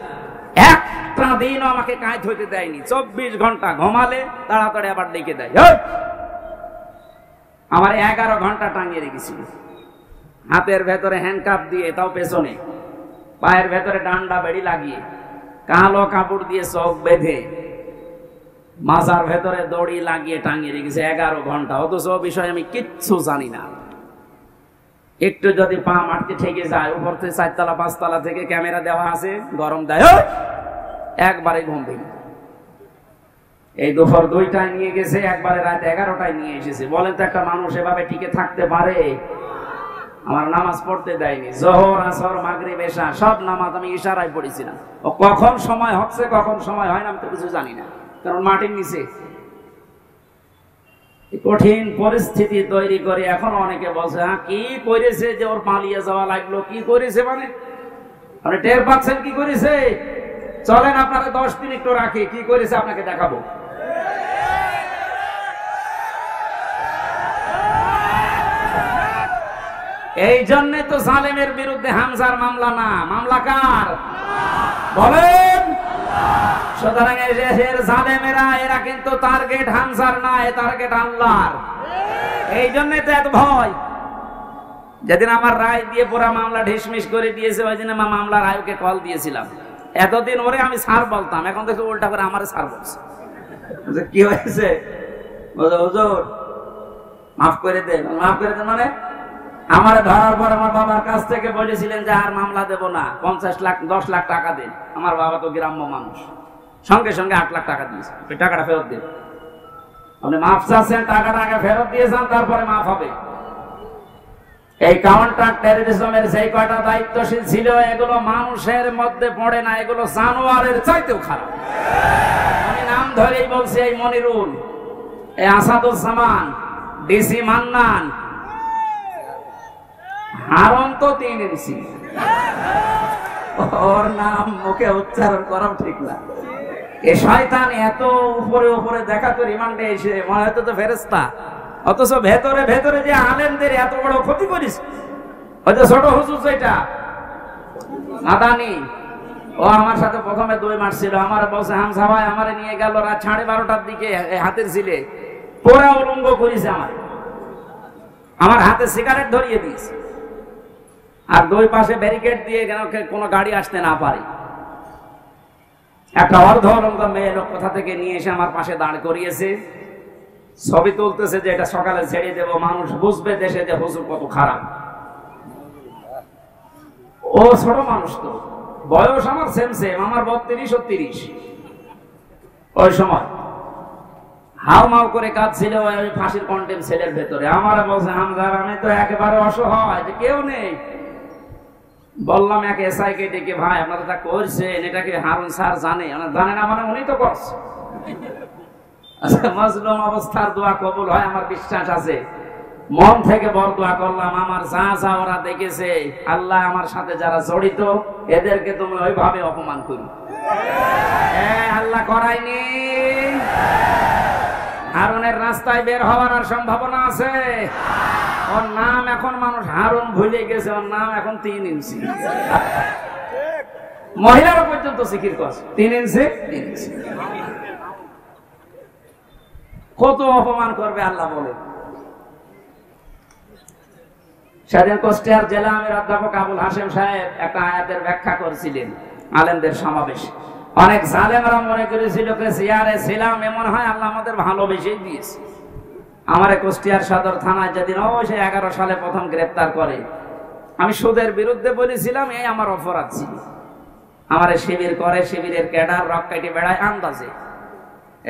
একটা দিনও আমাকে কাজ হইতে দেয়নি। 24 ঘন্টা ঘুমালে তাড়াতাড়ি আবার ডেকে দেয়। আমার 11 ঘন্টা টাঙিয়ে রেখেছিল, হাতের ভেতরে হ্যান্ডকাপ দিয়ে, তাও পেছনে, পায়ের ভেতরে ডান্ডা বেড়ি লাগিয়ে, কালো কাপড় দিয়ে চোখ বেঁধে, মাজার ভেতরে দড়ি লাগিয়ে টাঙিয়ে রেখেছে 11 ঘন্টা। অথচ বিষয়ে আমি কিচ্ছু জানি না। একটু যদি পা মারতে ঠেকে যায়, উপর থেকে 4 তলা 5 তলা থেকে ক্যামেরা দেওয়া আছে, গরম দেয়, একবারে ঘুম ভেঙে। এই দুপুর 2টায় নিয়ে গেছে, একবারে রাত 11টায় নিয়ে এসেছে। বলেন তো একটা মানুষ এভাবে টিকে থাকতে পারে? আমার নামাজ পড়তে দেয়নি। জোহর, আসর, মাগরিব, এশা সব নামাজ আমি ইশারায় পড়েছিলাম। ও কখন সময় হচ্ছে কখন সময় হয় না আমি তো কিছু জানি না, কারণ মাটির নিচে। কঠিন পরিস্থিতি তৈরি করে এখন অনেকে বলছে, হ্যাঁ কি করেছে যে ওর পালিয়ে যাওয়া লাগলো? কি করেছে মানে টের পাচ্ছেন কি করেছে? চলেন আপনারা 10 দিন একটু রাখি, কি করেছে আপনাকে দেখাবো। এই জন্য তো জালেমের বিরুদ্ধে হামজার মামলা না, মামলা কার বলেন? সুতরাং এর জালেমেরা এরা কিন্তু টার্গেট হামজার না, এ টার্গেট আল্লাহর। এই জন্য তো এত ভয়। যেদিন আমার রায় দিয়ে পুরা মামলা ঢিসমিস করে দিয়েছে, ওই দিন মামলার আয়োগকে কল দিয়েছিলাম। এতদিন ওরে আমি স্যার বলতাম, এখন দেখো উল্টা করে আমারে স্যার বলছে। কি হয়েছে? হুজুর মাফ করে দেন। মাফ করে দেন মানে আমার ধরার পর আমার বাবার কাছ থেকে বলেছিলেন যে আর মামলা দেব না, 50 লাখ 10 লাখ টাকা দেন। আমার বাবা তো গ্রাম্য মানুষ, সঙ্গে সঙ্গে 8 লাখ টাকা দিয়েছে। ওই টাকাটা ফেরত দেন। আপনি মাফ চাচ্ছেন, টাকাটা আগে ফেরত দিয়েছেন, তারপরে মাফ হবে। এই কাউন্টার টেররিজমের যেই কয়টা দায়িত্বশীল ছিল এগুলো মানুষের মধ্যে পড়ে না, এগুলো জানোয়ারের চাইতেও খারাপ। আমি নাম ধরেই বলছি, এই মনিরুল, এই আসাদুজ্জামান, ডিসি মান্নান, হারন তো 3 ইঞ্চি, ওর নাম মুখে উচ্চারণ করাও ঠিক না। এ শয়তান এত উপরে উপরে দেখা তো রিমান্ডে এসে মনে হতো তো ফেরেশতা, অথচ ভেতরে ভেতরে যে আলেমদের এত বড় ক্ষতি করিস। ওই যে ছোট হুজুর যেটা নাদানি, ও আমার সাথে প্রথমে 2 মাস ছিল। আমার বলছে, হামজা ভাই আমারে নিয়ে গেল রাত 12:30টার দিকে হাতের ছিলে পরে উলঙ্গ করেছে। আমার হাতে সিগারেট ধরিয়ে দিয়েছে, আর 2 পাশে ব্যারিকেড দিয়ে কেন কোনো গাড়ি আসতে না পারে। একটা অর্ধ উলঙ্গ মেয়ে লোক কোথা থেকে নিয়ে এসে আমার পাশে দাঁড় করিয়েছে, ছবি তুলতেছে যে এটা সকালে ছেড়ে দেব, মানুষ বুঝবে দেশে যে হুজুর কত খারাপ। ও ছোট মানুষ, তো বয়স আমার সেম, আমার 32 ও 30। ওই সময় হাও মাও করে কাঁদছিল ওই ফাঁসির কন্টেম সেলের ভেতরে। আমার বলছে, হামজা আমি তো একেবারে অসহায়, যে কেউ নেই। বললাম এক এসআই কে ডেকে, ভাই আপনারা যা করছেন এটা কি হারুন স্যার জানে? জানে না মানে উনি তো করছে। মজলুম অবস্থার দোয়া কবুল হয় আমার বিশ্বাস আছে। মন থেকে বড় দোয়া করলাম, আমার যা যা ওরা দেখেছে, আল্লাহ আমার সাথে যারা জড়িত এদেরকে তুমি ওইভাবে অপমান করি। আল্লাহ করায়নি। হারুনের রাস্তায় বের হওয়ার আর সম্ভাবনা আছে? ওর নাম এখন মানুষ হারুন ভুলে গেছে, ওর নাম এখন 3 ইঞ্চি। মহিলারা পর্যন্ত সিকির করছে 3 ইঞ্চি। কত অপমান করবে আল্লাহ বলে। সেদিন কুষ্টিয়ার জেলা আমির অধ্যাপক আবুল হাশেম সাহেব একটা আয়াতের ব্যাখ্যা করছিলেন আলেমদের সমাবেশে। অনেক জালেমরা মনে করেছিল চেয়ারে ছিলাম এমন হয় আল্লাহ আমাদের ভালোবেসেই দিয়েছে। আমার কুষ্টিয়ার সদর থানায় যেদিন সে 11 সালে প্রথম গ্রেপ্তার করে, আমি সুদের বিরুদ্ধে বলেছিলাম, এই আমার অপরাধ ছিল। আমার শিবির করে, শিবিরের ক্যাডার রক কাটি বেড়ায় আন্দাজে।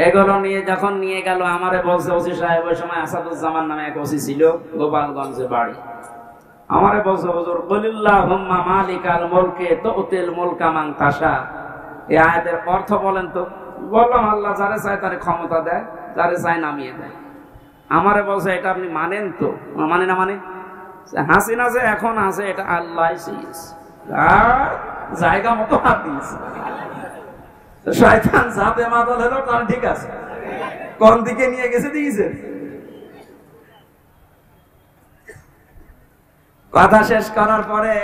এগুলো নিয়ে যখন নিয়ে গেল, আমারে বলছে ওসি সাহেব, ওই সময় আসাদুজ্জামান নামে এক ওসি ছিল, গোপালগঞ্জে বাড়ি। আমারে বলছো হুজুর বলিল্লাহুম্মা মালিকাল মুলকি তুতিল মুলকা মান তাশা, এই আয়াতের অর্থ বলেন তো। বললাম আল্লাহ যারে চায় তারে ক্ষমতা দেয়, যারে চায় নামিয়ে দেয়। আমারে বলছে এটা আপনি মানেন তো? মানে না মানে? হাসিনা যে এখন আছে এটা আল্লাহ জায়গা মতো হাত দিয়েছে। শয়তান যাতে মাদল হলো তার ঠিক আছে, কোন দিকে নিয়ে গেছে দিয়েছে। কথা শেষ করার পরে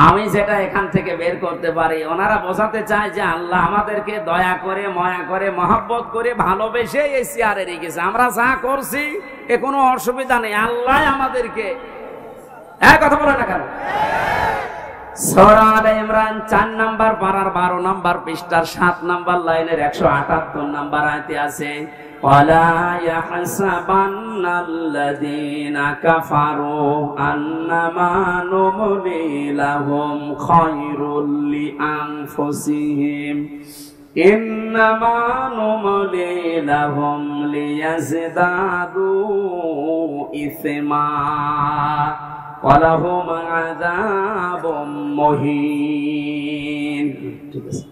আমি যেটা এখান থেকে বের করতে পারি, ওনারা বোঝাতে চায় যে আল্লাহ আমাদেরকে দয়া করে, মায়া করে, মহব্বত করে, ভালোবেসে এই চেয়ারে রেখেছে। আমরা যা করছি এ কোনো অসুবিধা নেই, আল্লাহ আমাদেরকে। এক কথা বলে না কেন? সূরা আলে ইমরান 4 নাম্বার পারার 12 নাম্বার পৃষ্ঠার 7 নাম্বার লাইনের 178 নাম্বার আয়াতে আছে, ওয়ালা ইয়াহসাবান্নাল্লাযীনা কাফারু আন্নামা নুমলি লাহুম খায়রুল লিআনফুসিহিম ইন্নামা নুমলি লাহুম লিয়াজদাদু ইসমা ওয়ালাহুম আযাবুম মুহিন। ঠিক আছে,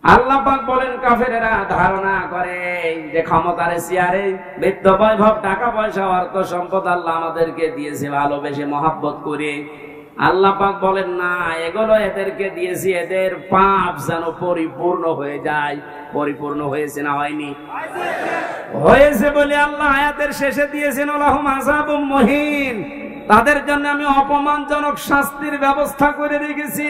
আল্লাহ পাক বলেন কাফেরেরা ধারণা করে যে ক্ষমতার চেয়ারে বিত্ত বৈভব, টাকা পয়সা, অর্থ সম্পদ আল্লাহ আমাদেরকে দিয়েছে ভালোবেসে মহব্বত করে। আল্লাহ পাক বলেন না, এগুলো এদেরকে দিয়েছি এদের পাপ যেন পরিপূর্ণ হয়ে যায়। পরিপূর্ণ হয়েছে না হয়নি? হয়েছে বলে আল্লাহ আয়াতের শেষে দিয়েছেন ওয়ালাহুম আযাবুম মুহিন, তাদের জন্য আমি অপমানজনক শাস্তির ব্যবস্থা করে রেখেছি।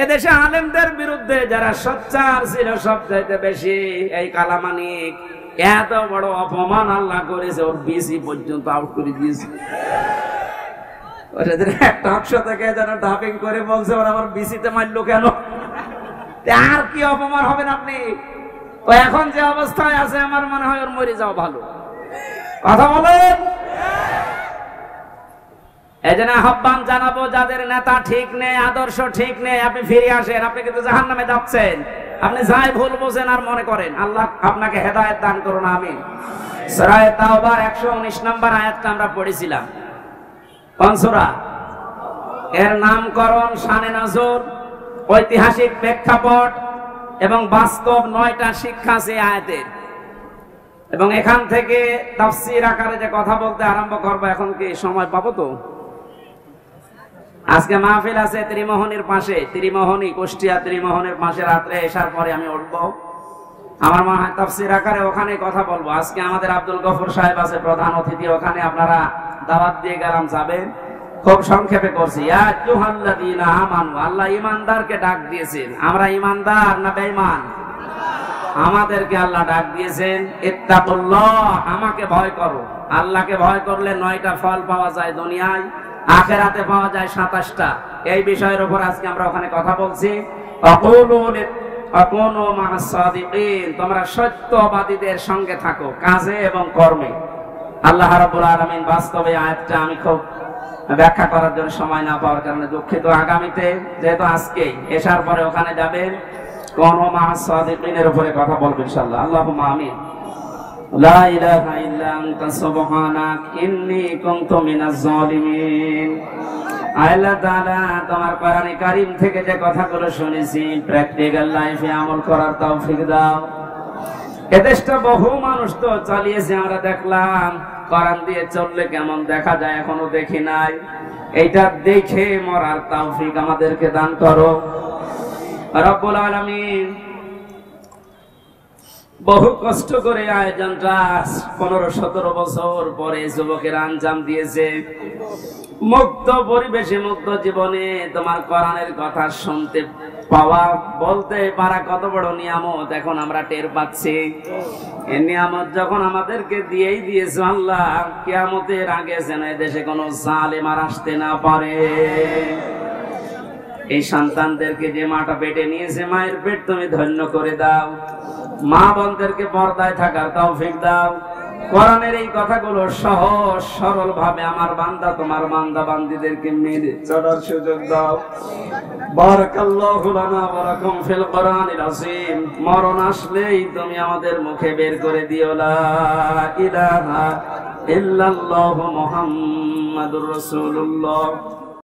এদেশে আলেমদের বিরুদ্ধে যারা সোচ্চার ছিল সবচাইতে বেশি, এই কালামানিক, এত বড় অপমান আল্লাহ করেছে, ওর বিসি পর্যন্ত আউট করে দিয়েছে। একটা অংশ থেকে যেন ডাবিং করে বলছে ওরা আমার বিসিতে মারলো কেন? আর কি অপমান হবেন আপনি? ও এখন যে অবস্থায় আছে আমার মনে হয় ওর মরে যাওয়া ভালো। কথা বলেন। এজন্য আহ্বান জানাবো, যাদের নেতা ঠিক নেই, আদর্শ ঠিক নেই, আপনি ফিরে আসেন। আপনি কিন্তু জাহান্নামে যাচ্ছেন। আপনি যাই ভুল বোঝেন আর মনে করেন, আল্লাহ আপনাকে হেদায়েত দান করুন, আমিন। সূরা তাওবার 119 নম্বর আয়াতটা আমরা পড়েছিলাম। কোন সূরা? এর নামকরণ, শানে নজর, ঐতিহাসিক প্রেক্ষাপট এবং বাস্তব 9টা শিক্ষা আছে আয়াতের। এবং এখান থেকে তাফসীর আকারে যে কথা বলতে আরম্ভ করবো, এখন কি সময় পাবো? তো আজকে মাহফিল আছে ত্রিমোহনীর পাশে, ত্রিমোহনী, কুষ্টিয়া ত্রিমোহনীর পাশে। রাত্রে এসার পরে আমি উঠবো, আমার মনে হয় তাফসীর আকারে ওখানে কথা বলবো। আজকে আমাদের আব্দুল গফুর সাহেব আছে প্রধান অতিথি, ওখানে আপনারা দাওয়াত দিয়ে গেলাম, যাবেন। খুব সংক্ষেপে করছি। ইয়া আইয়ুহাল্লাযীনা আমানু, আল্লাহ ঈমানদারকে ডাক দিয়েছেন। আমরা ঈমানদার না বেঈমান? আমাদেরকে আল্লাহ ডাক দিয়েছেন ইত্তাকুল্লাহ, আমাকে ভয় করো। আল্লাহকে ভয় করলে 9টা ফল পাওয়া যায় দুনিয়ায়, আখিরাতে পাওয়া যায় 27টা। এই বিষয়ের উপর আজকে আমরা ওখানে কথা বলছি। আকুনু মা'আস সাদিকিন, তোমরা সত্যবাদীদের সঙ্গে থাকো কাজে এবং কর্মে। আল্লাহ রাব্বুল আলামিন বাস্তবে আয়াতটা আমি খুব ব্যাখ্যা করার জন্য সময় না পাওয়ার কারণে দুঃখিত। আগামীতে যেহেতু আজকেই এশার পরে ওখানে যাবেন, কোন মা'আস সাদিকিনের উপরে কথা বলবো ইনশাআল্লাহ। আল্লাহুম্মা আমিন। লা ইলাহা ইল্লা আনতা সুবহানাক ইন্নী কুনতু মিনাজ জালিমিন। আল্লাহ তাআলা তোমার কোরআনে কারীম থেকে যে কথাগুলো শুনেছি প্র্যাকটিক্যাল লাইফে আমল করার তৌফিক দাও। এদেশটা বহু মানুষ তো চালিয়েছে, আমরা দেখলাম। কোরআন দিয়ে চললে কেমন দেখা যায় এখনো দেখি নাই। এইটা দেখে মরার তৌফিক আমাদেরকে দান করো রব্বুল আলামিন। বহু কষ্ট করে আয়োজনটা 15-17 বছর পরে যুবকেরা আঞ্জাম দিয়েছে। মুক্ত পরিবেশে, মুক্ত জীবনে তোমার কোরআনের কথা শুনতে পাওয়া, বলতে পারা কত বড় নিয়ামত এখন আমরা টের পাচ্ছি। এই নিয়ামত যখন আমাদেরকে দিয়েই দিয়েছো আল্লাহ, কিয়ামতের আগে যেন এদেশে কোনো জালেম আর আসতে না পারে। এই সন্তানদেরকে যে মাটা পেটে নিয়েছে, মায়ের পেট তুমি ধন্য করে দাও। মা বোনদেরকে পর্দায় থাকার তৌফিক দাও। কোরআনের এই কথাগুলো সহজ সরল ভাবে আমার বান্দা তোমার বান্দা বান্দীদেরকে মেনে চলার সুযোগ দাও। বারাকাল্লাহু লানা ওয়া লাকুম ফিল কোরআনিল আযীম। মরণ আসলেই তুমি আমাদের মুখে বের করে দিও লা ইলাহা ইল্লাল্লাহু মুহাম্মাদুর রাসূলুল্লাহ।